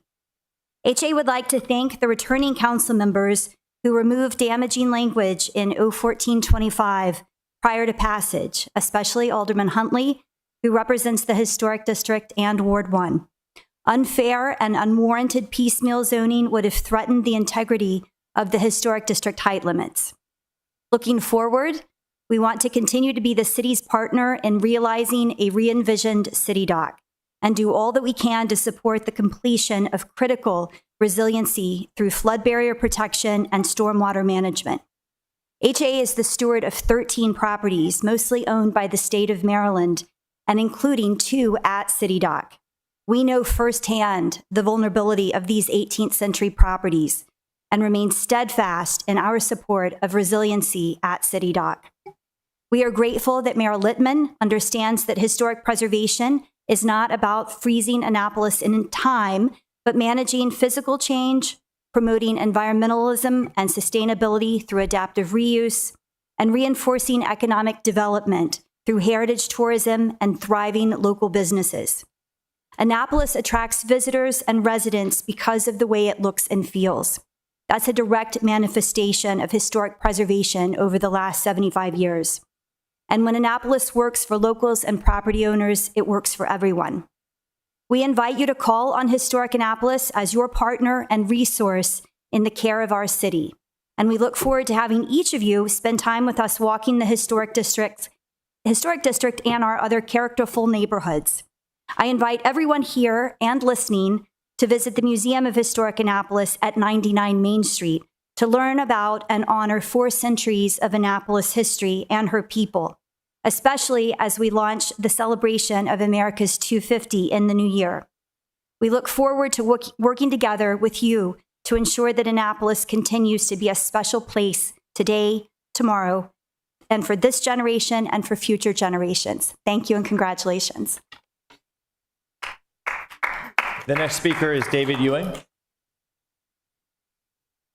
HA would like to thank the returning council members who removed damaging language in 01425 prior to passage, especially Alderman Huntley, who represents the Historic District and Ward 1. Unfair and unwarranted piecemeal zoning would have threatened the integrity of the Historic District height limits. Looking forward, we want to continue to be the city's partner in realizing a re-envisioned city dock and do all that we can to support the completion of critical resiliency through flood barrier protection and stormwater management. HA is the steward of 13 properties, mostly owned by the state of Maryland, and including 2 at City Dock. We know firsthand the vulnerability of these 18th century properties and remain steadfast in our support of resiliency at City Dock. We are grateful that Mayor Littman understands that historic preservation is not about freezing Annapolis in time, but managing physical change, promoting environmentalism and sustainability through adaptive reuse, and reinforcing economic development through heritage tourism and thriving local businesses. Annapolis attracts visitors and residents because of the way it looks and feels. That's a direct manifestation of historic preservation over the last 75 years. And when Annapolis works for locals and property owners, it works for everyone. We invite you to call on Historic Annapolis as your partner and resource in the care of our city. And we look forward to having each of you spend time with us walking the Historic District and our other characterful neighborhoods. I invite everyone here and listening to visit the Museum of Historic Annapolis at 99 Main Street to learn about and honor 4 centuries of Annapolis history and her people, especially as we launch the celebration of America's 250 in the new year. We look forward to working together with you to ensure that Annapolis continues to be a special place today, tomorrow, and for this generation and for future generations. Thank you and congratulations.
The next speaker is David Ewing.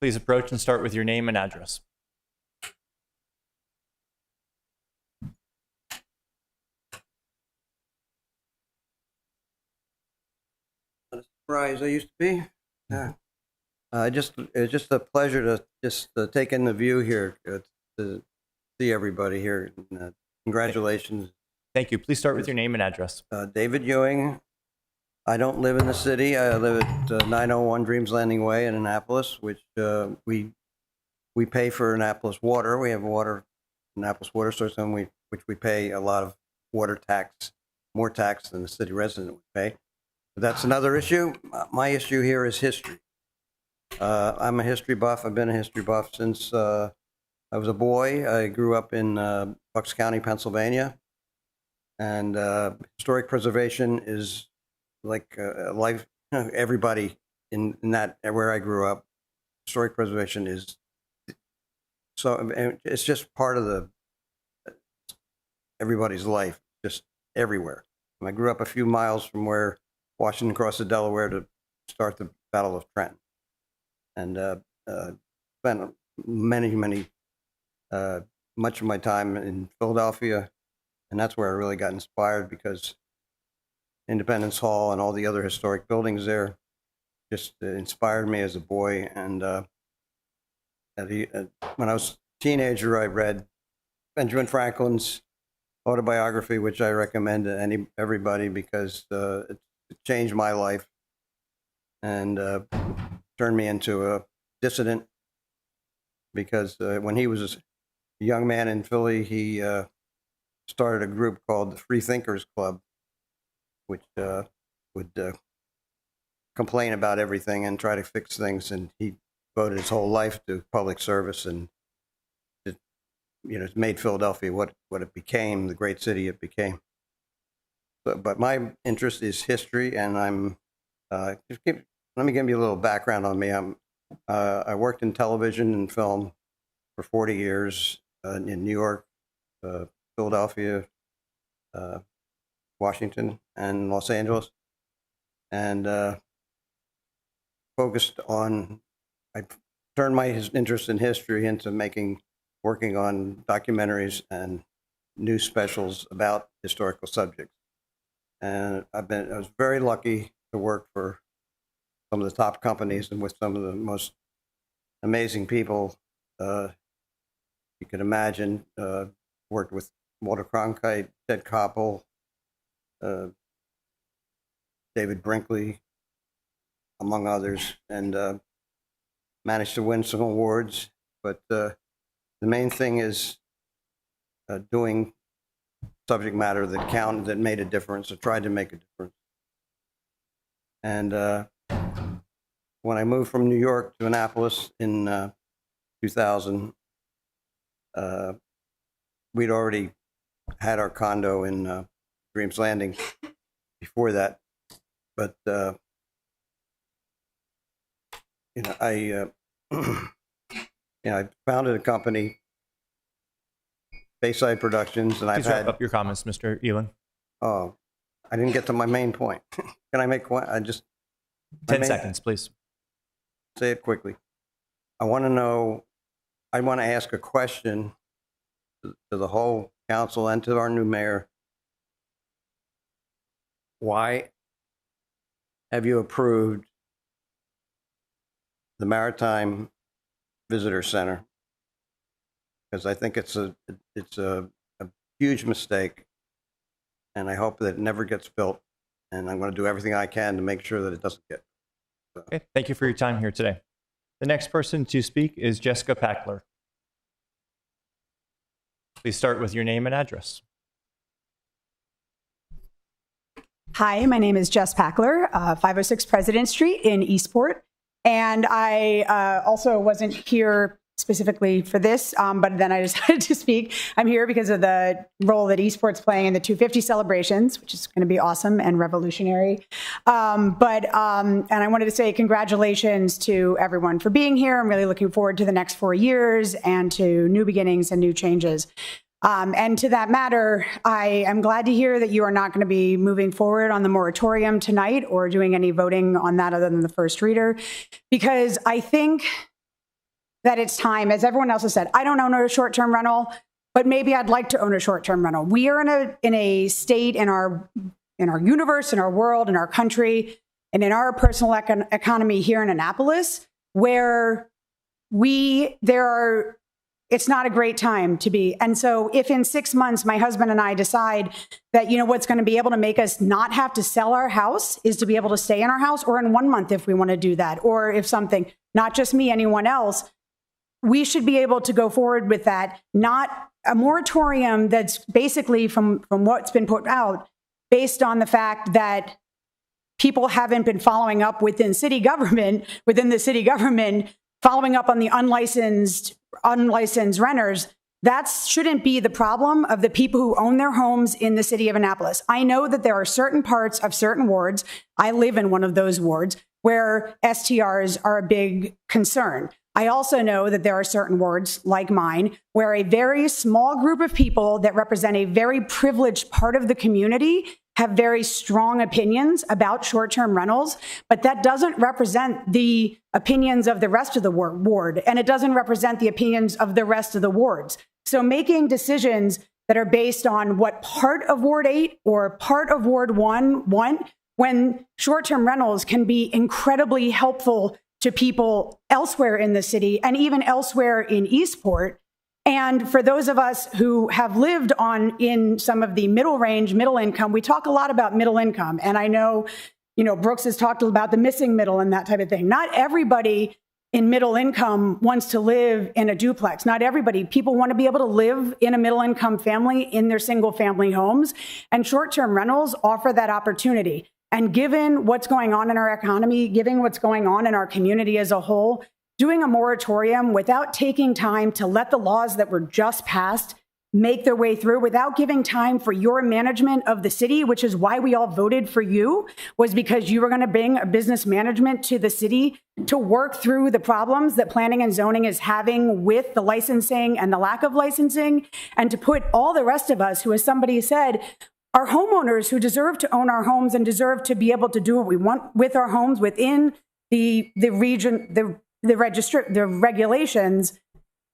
Please approach and start with your name and address.
Surprise I used to be. Yeah. It's just a pleasure to just take in the view here, to see everybody here. Congratulations.
Thank you. Please start with your name and address.
David Ewing. I don't live in the city. I live at 901 Dreams Landing Way in Annapolis, which we pay for Annapolis water. We have Annapolis water system, which we pay a lot of water tax, more tax than the city resident would pay. But that's another issue. My issue here is history. I'm a history buff. I've been a history buff since I was a boy. I grew up in Bucks County, Pennsylvania. And historic preservation is like life. Everybody in that, where I grew up, historic preservation is so, it's just part of everybody's life, just everywhere. And I grew up a few miles from where Washington crossed the Delaware to start the Battle of Trenton, and spent much of my time in Philadelphia, and that's where I really got inspired, because Independence Hall and all the other historic buildings there just inspired me as a boy. And when I was a teenager, I read Benjamin Franklin's autobiography, which I recommend to everybody, because it changed my life and turned me into a dissident. Because when he was a young man in Philly, he started a group called the Free Thinkers Club, which would complain about everything and try to fix things. And he devoted his whole life to public service, and it made Philadelphia what it became, the great city it became. But my interest is history, and let me give you a little background on me. I worked in television and film for 40 years in New York, Philadelphia, Washington, and Los Angeles, and I turned my interest in history into working on documentaries and news specials about historical subjects. And I was very lucky to work for some of the top companies and with some of the most amazing people you could imagine. Worked with Walter Cronkite, Ted Koppel, David Brinkley, among others, and managed to win some awards. But the main thing is doing subject matter that counted, that made a difference, or tried to make a difference. And when I moved from New York to Annapolis in 2000, we'd already had our condo in Dreams Landing before that. But I founded a company, Bayside Productions, and
Please wrap up your comments, Mr. Ewing.
Oh, I didn't get to my main point. Can I make one?
10 seconds, please.
Say it quickly. I want to ask a question to the whole council and to our new mayor. Why have you approved the Maritime Visitor Center? Because I think it's a huge mistake, and I hope that it never gets built. And I'm going to do everything I can to make sure that it doesn't get built.
Okay, thank you for your time here today. The next person to speak is Jessica Packler. Please start with your name and address.
Hi, my name is Jess Packler, 506 President Street in Eastport. And I also wasn't here specifically for this, but then I decided to speak. I'm here because of the role that Eastport's playing in the 250 celebrations, which is going to be awesome and revolutionary. And I wanted to say congratulations to everyone for being here. I'm really looking forward to the next 4 years and to new beginnings and new changes. And to that matter, I am glad to hear that you are not going to be moving forward on the moratorium tonight or doing any voting on that other than the first reader, because I think that it's time, as everyone else has said, I don't own a short-term rental, but maybe I'd like to own a short-term rental. We are in a state in our universe, in our world, in our country, and in our personal economy here in Annapolis, where it's not a great time to be. And so if in 6 months, my husband and I decide that, what's going to be able to make us not have to sell our house is to be able to stay in our house, or in 1 month if we want to do that, or if something, not just me, anyone else, we should be able to go forward with that, not a moratorium that's basically from what's been put out based on the fact that people haven't been following up within the city government, following up on the unlicensed renters. That shouldn't be the problem of the people who own their homes in the city of Annapolis. I know that there are certain parts of certain wards, I live in one of those wards, where STRs are a big concern. I also know that there are certain wards like mine where a very small group of people that represent a very privileged part of the community have very strong opinions about short-term rentals, but that doesn't represent the opinions of the rest of the ward, and it doesn't represent the opinions of the rest of the wards. So making decisions that are based on what part of Ward 8 or part of Ward 1 want, when short-term rentals can be incredibly helpful to people elsewhere in the city and even elsewhere in Eastport. And for those of us who have lived in some of the middle range, middle income, we talk a lot about middle income. And I know, Brooks has talked about the missing middle and that type of thing. Not everybody in middle income wants to live in a duplex. Not everybody. People want to be able to live in a middle income family in their single family homes. And short-term rentals offer that opportunity. And given what's going on in our economy, given what's going on in our community as a whole, doing a moratorium without taking time to let the laws that were just passed make their way through, without giving time for your management of the city, which is why we all voted for you, was because you were going to bring a business management to the city to work through the problems that planning and zoning is having with the licensing and the lack of licensing, and to put all the rest of us who, as somebody said, are homeowners who deserve to own our homes and deserve to be able to do what we want with our homes within the region, the regulations,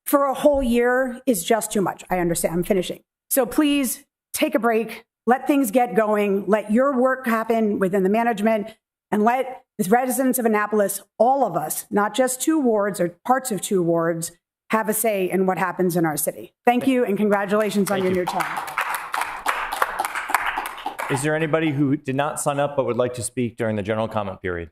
for a whole year is just too much. I understand. I'm finishing. So please take a break, let things get going, let your work happen within the management, and let the residents of Annapolis, all of us, not just 2 wards or parts of 2 wards, have a say in what happens in our city. Thank you, and congratulations on your new term.
Is there anybody who did not sign up but would like to speak during the general comment period?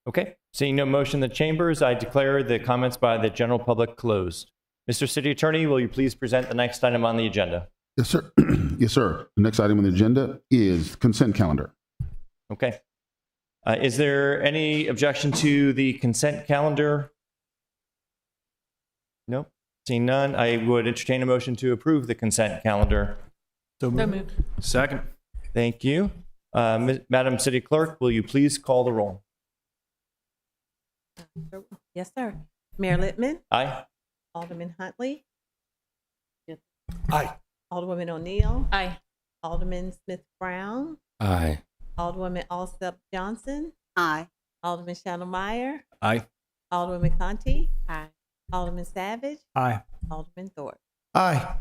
Okay, seeing no motion in the chambers, I declare the comments by the general public closed. Mr. City Attorney, will you please present the next item on the agenda?
Yes, sir. Yes, sir. The next item on the agenda is consent calendar.
Okay. Is there any objection to the consent calendar? Nope. Seeing none, I would entertain a motion to approve the consent calendar.
So moved.
Second. Thank you. Madam City Clerk, will you please call the roll?
Yes, sir. Mayor Littman.
Aye.
Alderman Huntley.
Aye.
Alderwoman O'Neill.
Aye.
Alderman Smith Brown.
Aye.
Alderwoman Alsep Johnson.
Aye.
Alderman Shadowmeyer.
Aye.
Alderwoman Conti.
Aye.
Alderman Savage.
Aye.
Alderman Thorpe.
Aye.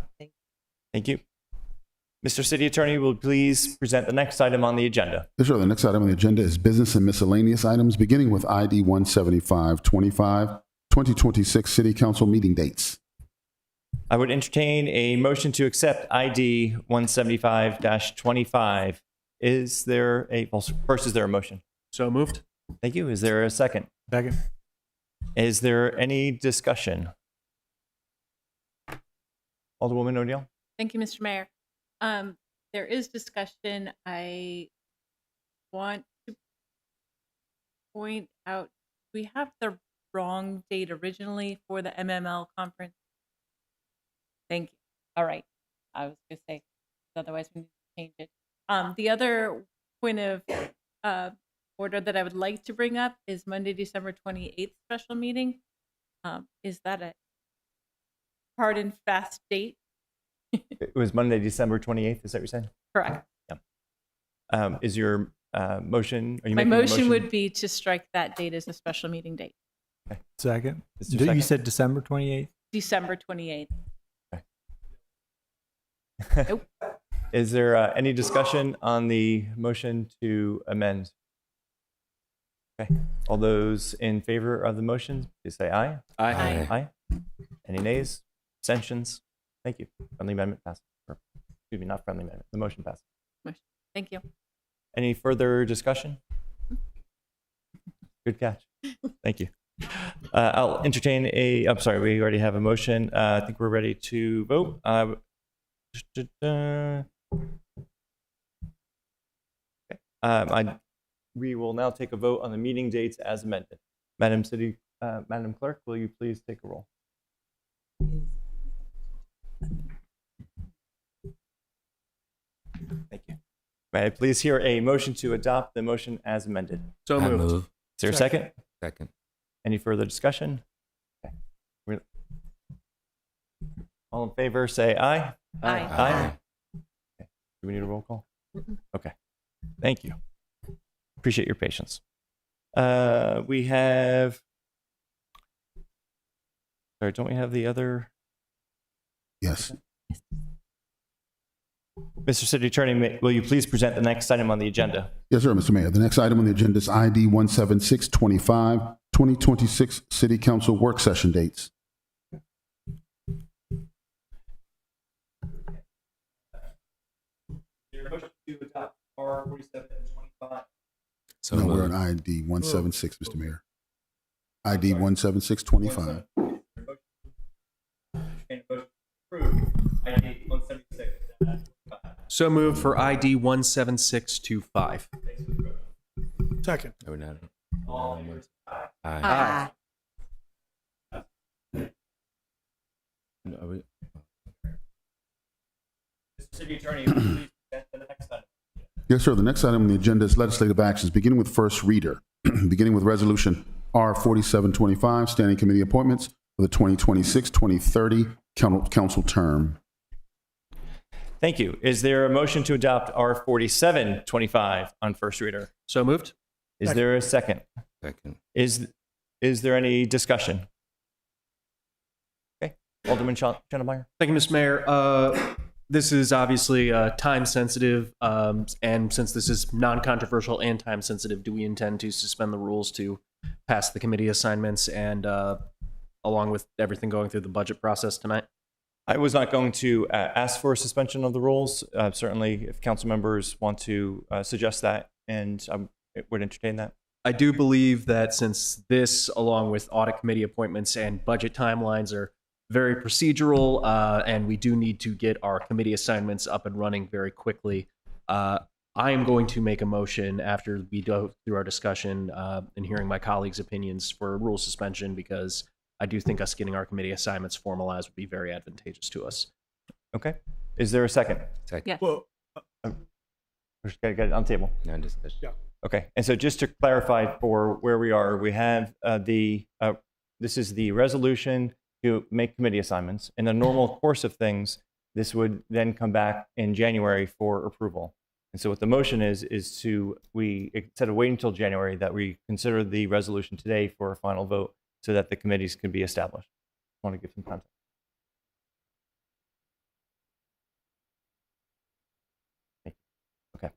Thank you. Mr. City Attorney, will you please present the next item on the agenda?
Yes, sir. The next item on the agenda is business and miscellaneous items, beginning with ID 17525, 2026 City Council meeting dates.
I would entertain a motion to accept ID 175-25. Is there a, well, first, is there a motion?
So moved.
Thank you. Is there a second?
Second.
Is there any discussion? Alderwoman O'Neill?
Thank you, Mr. Mayor. There is discussion. I want to point out we have the wrong date originally for the MML conference. Thank you. All right. I was going to say, otherwise we need to change it. The other point of order that I would like to bring up is Monday, December 28th special meeting. Is that a hard and fast date?
It was Monday, December 28th. Is that what you're saying?
Correct.
Yeah. Is your motion? Are you
My
making a
motion would be to strike that date as a special meeting date.
Okay.
Second.
Is there a second?
You said December 28th?
December 28th.
Nope. Is there any discussion on the motion to amend? Okay. All those in favor of the motion, please say aye.
Aye.
Aye. Any nays? Abstentions? Thank you. Friendly amendment passes. Excuse me, not friendly amendment. The motion passes.
Thank you.
Any further discussion? Good catch. Thank you. I'll entertain I'm sorry, we already have a motion. I think we're ready to vote. We will now take a vote on the meeting dates as amended. Madam Clerk, will you please take a roll? Thank you. May I please hear a motion to adopt the motion as amended?
So moved.
Is there a second?
Second.
Any further discussion? Okay. All in favor, say aye.
Aye.
Aye. Okay. Do we need a roll call? Okay. Thank you. Appreciate your patience. We have. Sorry, don't we have the other?
Yes.
Mr. City Attorney, will you please present the next item on the agenda?
Yes, sir, Mr. Mayor. The next item on the agenda is ID 17625, 2026 City Council Work Session dates. No, we're on ID 176, Mr. Mayor. ID 17625.
So moved for ID 17625.
Second.
Aye.
City Attorney, will you please present the next item?
Yes, sir. The next item on the agenda is legislative actions, beginning with first reader, beginning with Resolution R4725, Standing Committee Appointments for the 2026-2030 council term.
Thank you. Is there a motion to adopt R4725 on first reader?
So moved.
Is there a second?
Second.
Is there any discussion? Okay. Alderman Schnellmeyer.
Thank you, Mr. Mayor. This is obviously time sensitive, and since this is non-controversial and time sensitive, do we intend to suspend the rules to pass the committee assignments and along with everything going through the budget process tonight?
I was not going to ask for a suspension of the rules. Certainly, if council members want to suggest that, and I would entertain that.
I do believe that since this, along with audit committee appointments and budget timelines, are very procedural, and we do need to get our committee assignments up and running very quickly, I am going to make a motion after we go through our discussion and hearing my colleagues' opinions for a rule suspension, because I do think us getting our committee assignments formalized would be very advantageous to us.
Okay. Is there a second?
Second.
Yes.
Well,
We're just going to get it on the table.
No discussion.
yeah.
Okay. And so just to clarify for where we are, we have this is the resolution to make committee assignments. In the normal course of things, this would then come back in January for approval. And so what the motion is instead of waiting until January, that we consider the resolution today for a final vote so that the committees can be established. I want to give some context. Thank you. Okay.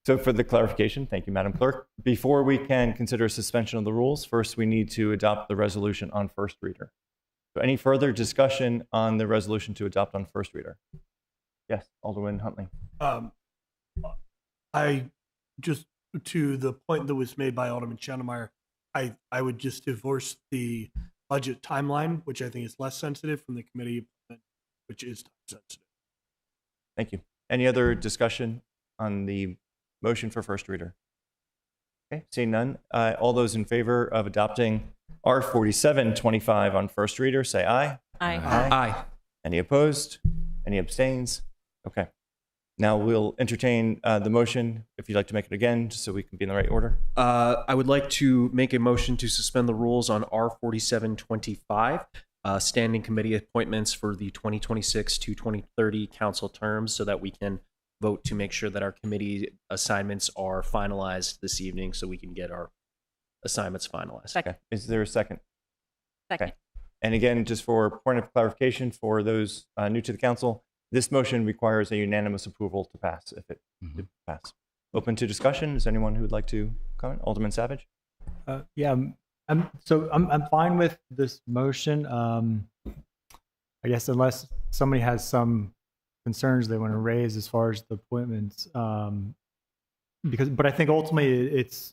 So for the clarification, thank you, Madam Clerk. Before we can consider suspension of the rules, first we need to adopt the resolution on first reader. So any further discussion on the resolution to adopt on first reader? Yes, Alderman Huntley.
I just, to the point that was made by Alderman Schnellmeyer, I would just divorce the budget timeline, which I think is less sensitive from the committee which is time sensitive.
Thank you. Any other discussion on the motion for first reader? Okay, seeing none. All those in favor of adopting R4725 on first reader, say aye.
Aye.
Aye.
Any opposed? Any abstains? Okay. Now we'll entertain the motion, if you'd like to make it again, just so we can be in the right order.
I would like to make a motion to suspend the rules on R4725, standing committee appointments for the 2026 to 2030 council terms, so that we can vote to make sure that our committee assignments are finalized this evening, so we can get our assignments finalized.
Okay. Is there a second?
Second.
Okay. And again, just for point of clarification for those new to the council, this motion requires a unanimous approval to pass if it did pass. Open to discussion. Is anyone who would like to comment? Alderman Savage?
Yeah, I'm fine with this motion. I guess unless somebody has some concerns they want to raise as far as the appointments, but I think ultimately it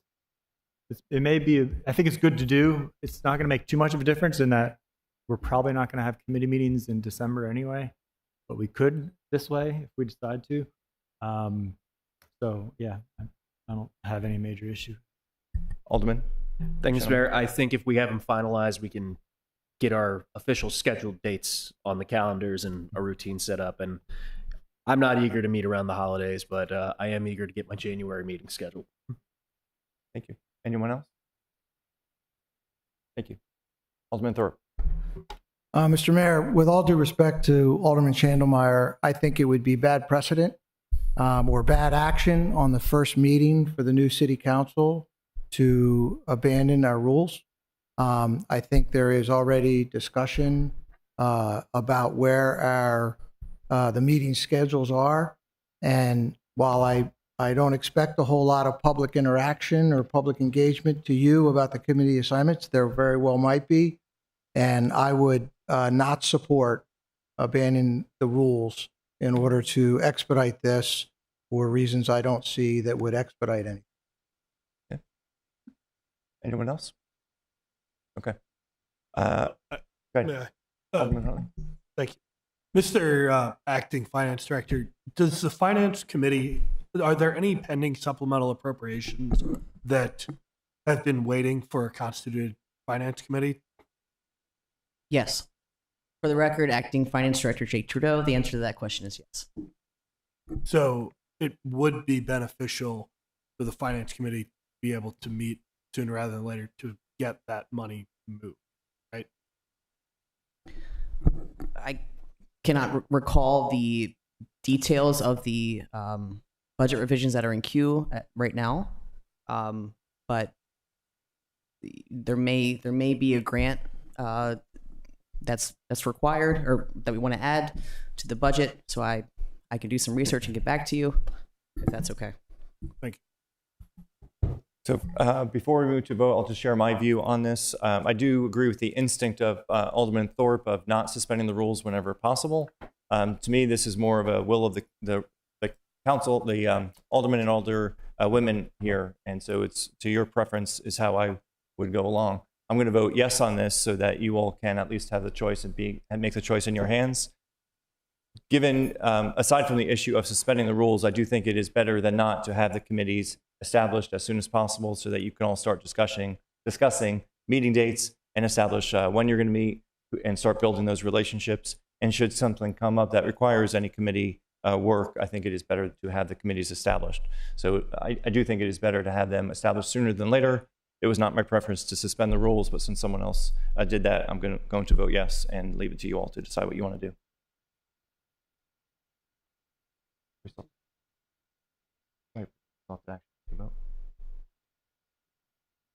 may be. I think it's good to do. It's not going to make too much of a difference in that we're probably not going to have committee meetings in December anyway, but we could this way if we decide to. So yeah, I don't have any major issue.
Alderman?
Thanks, Mr. Mayor. I think if we have them finalized, we can get our official scheduled dates on the calendars and a routine set up. And I'm not eager to meet around the holidays, but I am eager to get my January meeting scheduled.
Thank you. Anyone else? Thank you. Alderman Thorpe?
Mr. Mayor, with all due respect to Alderman Chandlemeyer, I think it would be bad precedent or bad action on the first meeting for the new city council to abandon our rules. I think there is already discussion about where the meeting schedules are. And while I don't expect a whole lot of public interaction or public engagement to you about the committee assignments, there very well might be. And I would not support abandoning the rules in order to expedite this for reasons I don't see that would expedite anything.
Okay. Anyone else? Okay. Go ahead. Alderman Harley.
Thank you. Mr. Acting Finance Director, does the Finance Committee, are there any pending supplemental appropriations that have been waiting for a constituted Finance Committee?
Yes. For the record, Acting Finance Director Jake Trudeau, the answer to that question is yes.
So it would be beneficial for the Finance Committee to be able to meet sooner rather than later to get that money moved, right?
I cannot recall the details of the budget revisions that are in queue right now, but there may be a grant that's required or that we want to add to the budget. So I can do some research and get back to you if that's okay.
Thank you.
So before we move to vote, I'll just share my view on this. I do agree with the instinct of Alderman Thorpe of not suspending the rules whenever possible. To me, this is more of a will of the council, the aldermen and alder women here. And so it's to your preference is how I would go along. I'm going to vote yes on this so that you all can at least have the choice and make the choice in your hands. Given, aside from the issue of suspending the rules, I do think it is better than not to have the committees established as soon as possible so that you can all start discussing meeting dates and establish when you're going to meet and start building those relationships. And should something come up that requires any committee work, I think it is better to have the committees established. So I do think it is better to have them established sooner than later. It was not my preference to suspend the rules, but since someone else did that, I'm going to vote yes and leave it to you all to decide what you want to do.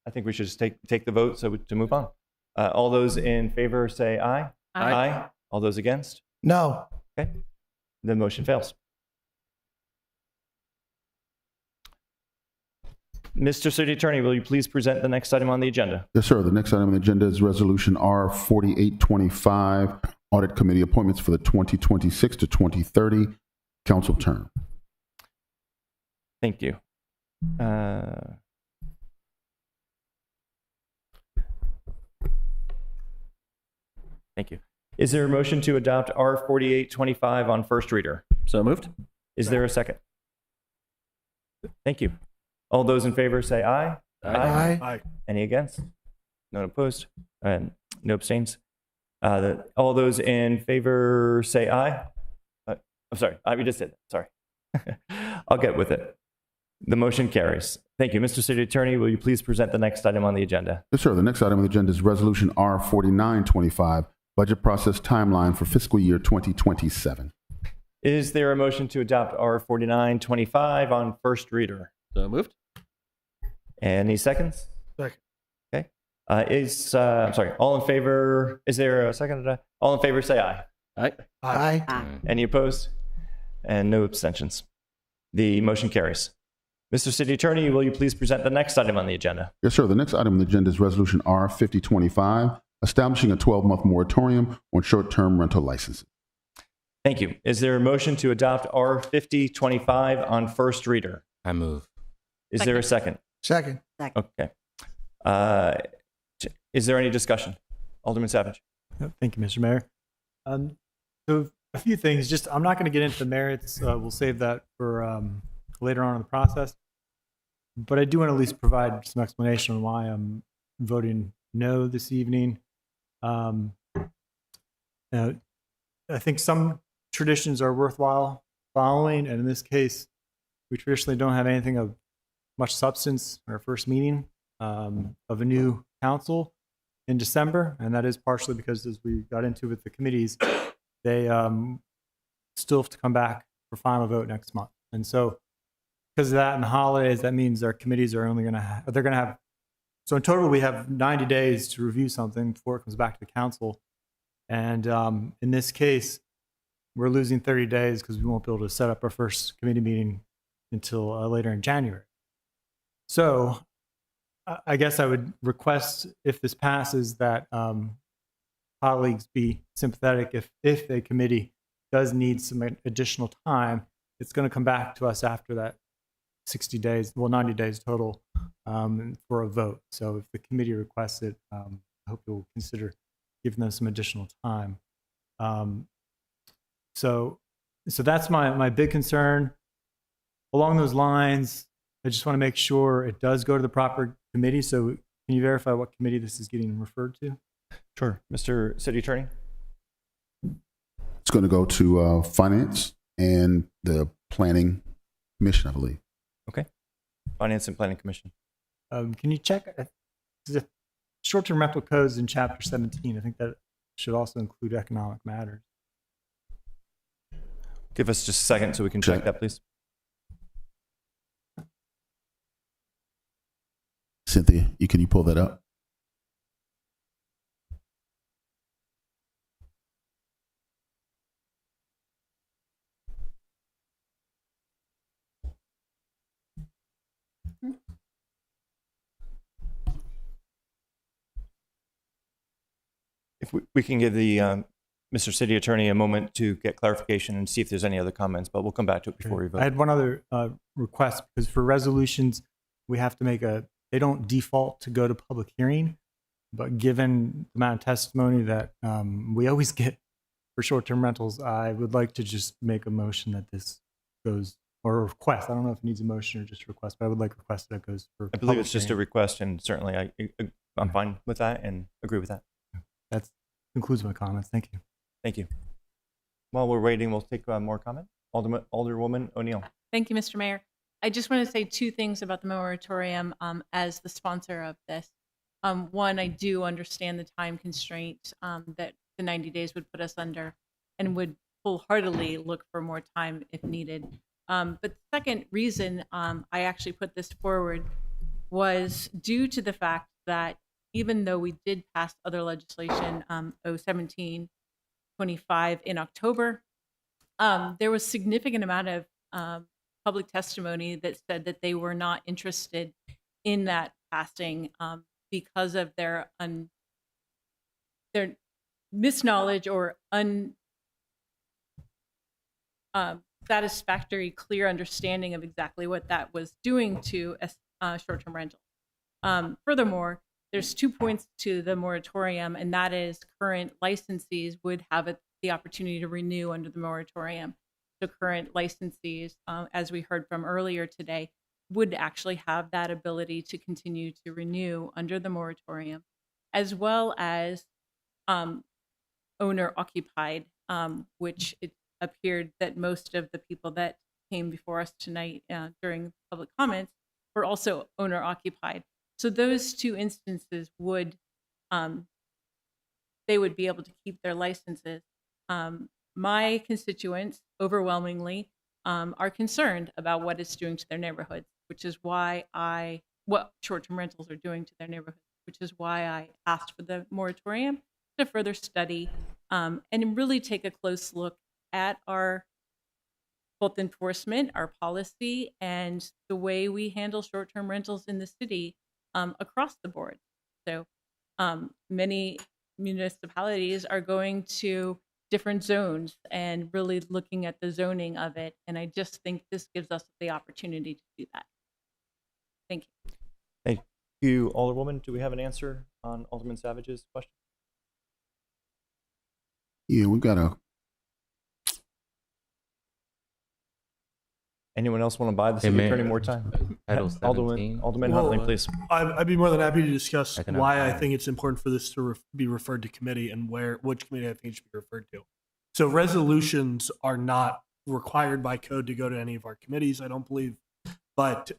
I think we should just take the vote to move on. All those in favor say aye. Aye. All those against?
No.
Okay. The motion fails. Mr. City Attorney, will you please present the next item on the agenda?
Yes, sir. The next item on the agenda is Resolution R4825, Audit Committee appointments for the 2026 to 2030 council term.
Thank you. Thank you. Is there a motion to adopt R4825 on first reader?
So moved.
Is there a second? Thank you. All those in favor say aye.
Aye.
Any against? None opposed? And no abstains? All those in favor say aye. I'm sorry, we just did that. Sorry. I'll get with it. The motion carries. Thank you. Mr. City Attorney, will you please present the next item on the agenda?
Yes, sir. The next item on the agenda is Resolution R4925, Budget Process Timeline for Fiscal Year 2027.
Is there a motion to adopt R4925 on first reader?
So moved.
Any seconds?
Second.
Okay. I'm sorry, all in favor, is there a second? All in favor say aye.
Aye.
Aye.
Any opposed? And no abstentions. The motion carries. Mr. City Attorney, will you please present the next item on the agenda?
Yes, sir. The next item on the agenda is Resolution R5025, establishing a 12-month moratorium on short-term rental licenses.
Thank you. Is there a motion to adopt R5025 on first reader?
I move.
Is there a second?
Second.
Okay. Is there any discussion? Alderman Savage.
Thank you, Mr. Mayor. So a few things. Just I'm not going to get into the merits. We'll save that for later on in the process. But I do want to at least provide some explanation on why I'm voting no this evening. I think some traditions are worthwhile following, and in this case, we traditionally don't have anything of much substance in our first meeting of a new council in December, and that is partially because, as we got into with the committees, they still have to come back for final vote next month. And so because of that and the holidays, that means our committees are only going to have, so in total, we have 90 days to review something before it comes back to the council. And in this case, we're losing 30 days because we won't be able to set up our first committee meeting until later in January. So I guess I would request, if this passes, that colleagues be sympathetic. If a committee does need some additional time, it's going to come back to us after that 60 days, well, 90 days total for a vote. So if the committee requests it, I hope you'll consider giving them some additional time. So that's my big concern. Along those lines, I just want to make sure it does go to the proper committee. So can you verify what committee this is getting referred to?
Sure. Mr. City Attorney?
It's going to go to Finance and the Planning Commission, I believe.
Okay. Finance and Planning Commission.
Can you check the short-term rental codes in Chapter 17? I think that should also include economic matters.
Give us just a second so we can check that, please.
Cynthia, can you pull that up?
If we can give the Mr. City Attorney a moment to get clarification and see if there's any other comments, but we'll come back to it before we vote.
I had one other request, because for resolutions, we have to they don't default to go to public hearing, but given the amount of testimony that we always get for short-term rentals, I would like to just make a motion that this goes, or a request. I don't know if it needs a motion or just a request, but I would like a request that it goes for
I believe it's just a request, and certainly I'm fine with that and agree with that.
That concludes my comments. Thank you.
Thank you. While we're waiting, we'll take more comment. Alderwoman O'Neill.
Thank you, Mr. Mayor. I just want to say two things about the moratorium as the sponsor of this. One, I do understand the time constraint that the 90 days would put us under, and would wholeheartedly look for more time if needed. But the second reason I actually put this forward was due to the fact that even though we did pass other legislation, 1725 in October, there was significant amount of public testimony that said that they were not interested in that passing because of their misknowledge or unsatisfactory clear understanding of exactly what that was doing to short-term rentals. Furthermore, there's 2 points to the moratorium, and that is current licensees would have the opportunity to renew under the moratorium. So current licensees, as we heard from earlier today, would actually have that ability to continue to renew under the moratorium, as well as owner occupied, which it appeared that most of the people that came before us tonight during public comments were also owner occupied. So those 2 instances would, they would be able to keep their licenses. My constituents overwhelmingly are concerned about what it's doing to their neighborhoods, which is why what short-term rentals are doing to their neighborhoods, which is why I asked for the moratorium to further study and really take a close look at our both enforcement, our policy, and the way we handle short-term rentals in the city across the board. So many municipalities are going to different zones and really looking at the zoning of it. And I just think this gives us the opportunity to do that. Thank you.
Thank you, Alderwoman. Do we have an answer on Alderman Savage's question?
Yeah, we've got a.
Anyone else want to buy the city attorney more time? Alderman Huntley, please.
I'd be more than happy to discuss why I think it's important for this to be referred to committee and which committee I think it should be referred to. So resolutions are not required by code to go to any of our committees, I don't believe. But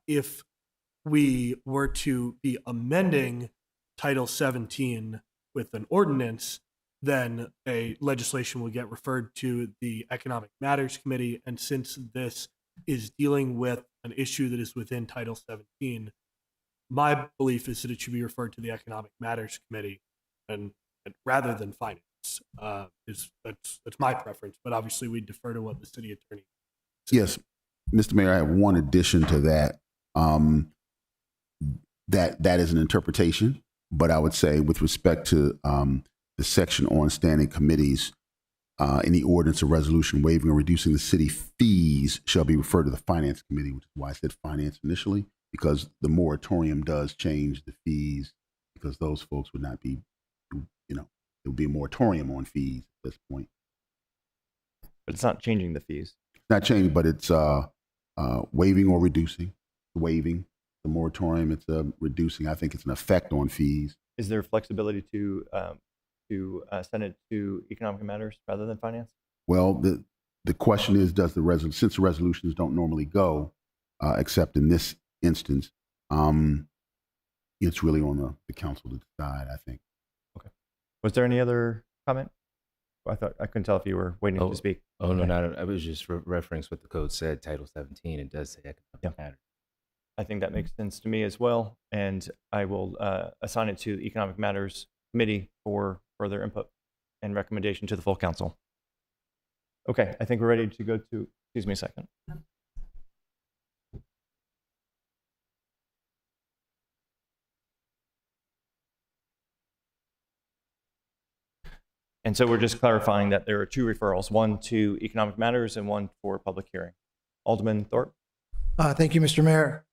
if we were to be amending Title 17 with an ordinance, then a legislation will get referred to the Economic Matters Committee. And since this is dealing with an issue that is within Title 17, my belief is that it should be referred to the Economic Matters Committee and rather than Finance. That's my preference, but obviously we defer to what the city attorney says.
Yes, Mr. Mayor, I have one addition to that. That is an interpretation, but I would say with respect to the section on standing committees, any ordinance or resolution waiving or reducing the city fees shall be referred to the Finance Committee, which is why I said Finance initially, because the moratorium does change the fees, because those folks would not be, there would be a moratorium on fees at this point.
But it's not changing the fees.
It's not changing, but it's waiving or reducing. Waiving the moratorium, it's reducing. I think it's an effect on fees.
Is there flexibility to send it to Economic Matters rather than Finance?
Well, the question is, since the resolutions don't normally go, except in this instance, it's really on the council to decide, I think.
Okay. Was there any other comment? I couldn't tell if you were waiting to speak.
Oh, no, not. I was just referencing what the code said, Title 17. It does say Economic Matters.
I think that makes sense to me as well, and I will assign it to the Economic Matters Committee for further input and recommendation to the full council. Okay, I think we're ready to go to, excuse me a second. And so we're just clarifying that there are 2 referrals, one to Economic Matters and one for public hearing. Alderman Thorpe.
Thank you, Mr. Mayor.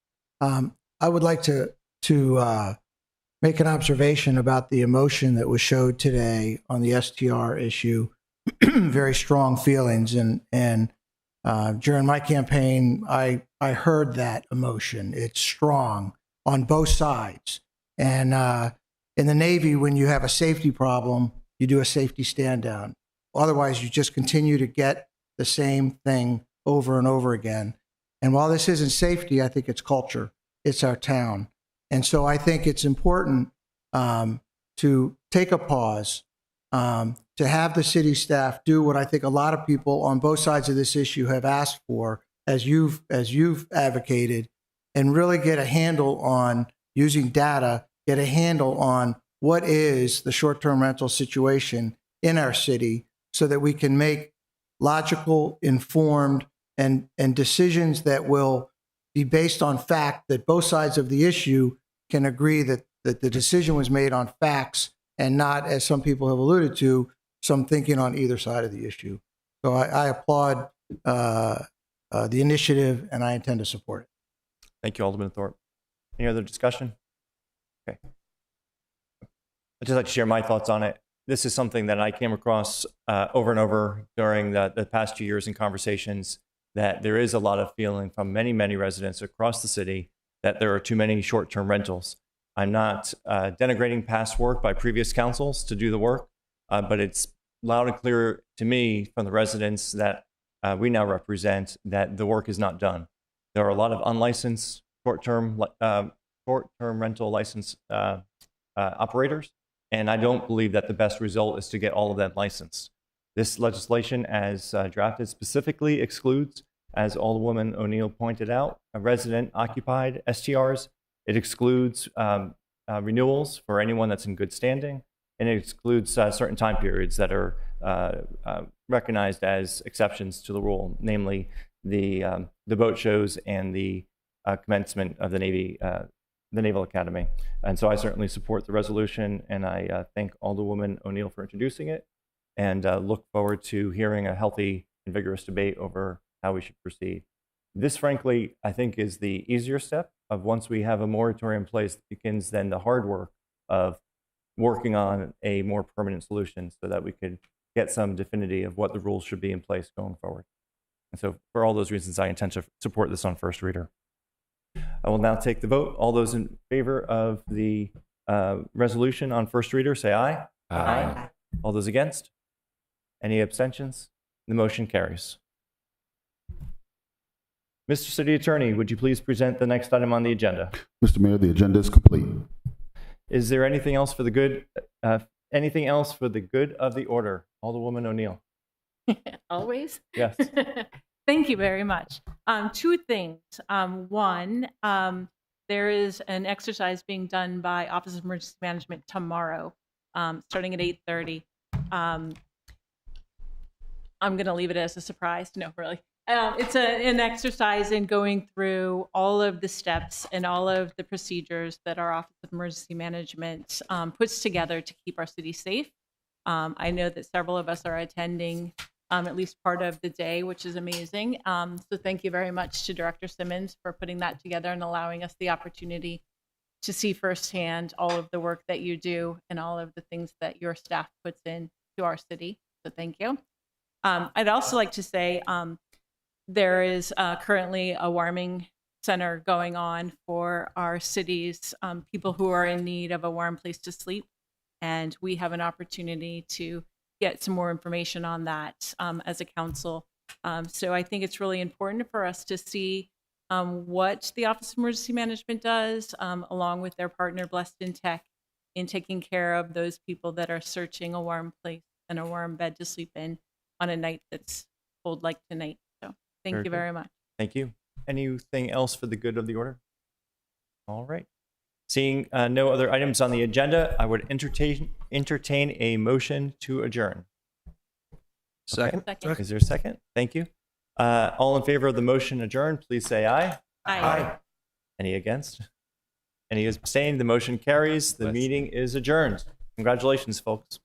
I would like to make an observation about the emotion that was showed today on the STR issue. Very strong feelings, and during my campaign, I heard that emotion. It's strong on both sides. And in the Navy, when you have a safety problem, you do a safety stand down. Otherwise, you just continue to get the same thing over and over again. And while this isn't safety, I think it's culture. It's our town. And so I think it's important to take a pause, to have the city staff do what I think a lot of people on both sides of this issue have asked for, as you've advocated, and really get a handle on using data, get a handle on what is the short-term rental situation in our city so that we can make logical, informed, and decisions that will be based on fact, that both sides of the issue can agree that the decision was made on facts and not, as some people have alluded to, some thinking on either side of the issue. So I applaud the initiative, and I intend to support it.
Thank you, Alderman Thorpe. Any other discussion? Okay. I'd just like to share my thoughts on it. This is something that I came across over and over during the past 2 years in conversations, that there is a lot of feeling from many, many residents across the city that there are too many short-term rentals. I'm not denigrating past work by previous councils to do the work, but it's loud and clear to me from the residents that we now represent that the work is not done. There are a lot of unlicensed short-term rental license operators, and I don't believe that the best result is to get all of them licensed. This legislation, as drafted, specifically excludes, as Alderwoman O'Neill pointed out, resident-occupied STRs. It excludes renewals for anyone that's in good standing, and it excludes certain time periods that are recognized as exceptions to the rule, namely the boat shows and the commencement of the Naval Academy. And so I certainly support the resolution, and I thank Alderwoman O'Neill for introducing it, and look forward to hearing a healthy and vigorous debate over how we should proceed. This, frankly, I think is the easier step of once we have a moratorium in place, begins then the hard work of working on a more permanent solution so that we could get some definity of what the rules should be in place going forward. And so for all those reasons, I intend to support this on first reader. I will now take the vote. All those in favor of the resolution on first reader, say aye.
Aye.
All those against? Any abstentions? The motion carries. Mr. City Attorney, would you please present the next item on the agenda?
Mr. Mayor, the agenda is complete.
Is there anything else for the good? Anything else for the good of the order? Alderwoman O'Neill.
Always?
Yes.
Thank you very much. Two things. One, there is an exercise being done by Office of Emergency Management tomorrow, starting at 8:30. I'm going to leave it as a surprise. No, really. It's an exercise in going through all of the steps and all of the procedures that our Office of Emergency Management puts together to keep our city safe. I know that several of us are attending at least part of the day, which is amazing. So thank you very much to Director Simmons for putting that together and allowing us the opportunity to see firsthand all of the work that you do and all of the things that your staff puts in to our city. So thank you. I'd also like to say there is currently a warming center going on for our city's people who are in need of a warm place to sleep. And we have an opportunity to get some more information on that as a council. So I think it's really important for us to see what the Office of Emergency Management does, along with their partner Blessed in Tech, in taking care of those people that are searching a warm place and a warm bed to sleep in on a night that's cold like tonight. So thank you very much.
Thank you. Anything else for the good of the order? All right. Seeing no other items on the agenda, I would entertain a motion to adjourn.
Second.
Okay. Is there a second? Thank you. All in favor of the motion adjourn, please say aye.
Aye.
Any against? Any abstained? The motion carries. The meeting is adjourned. Congratulations, folks.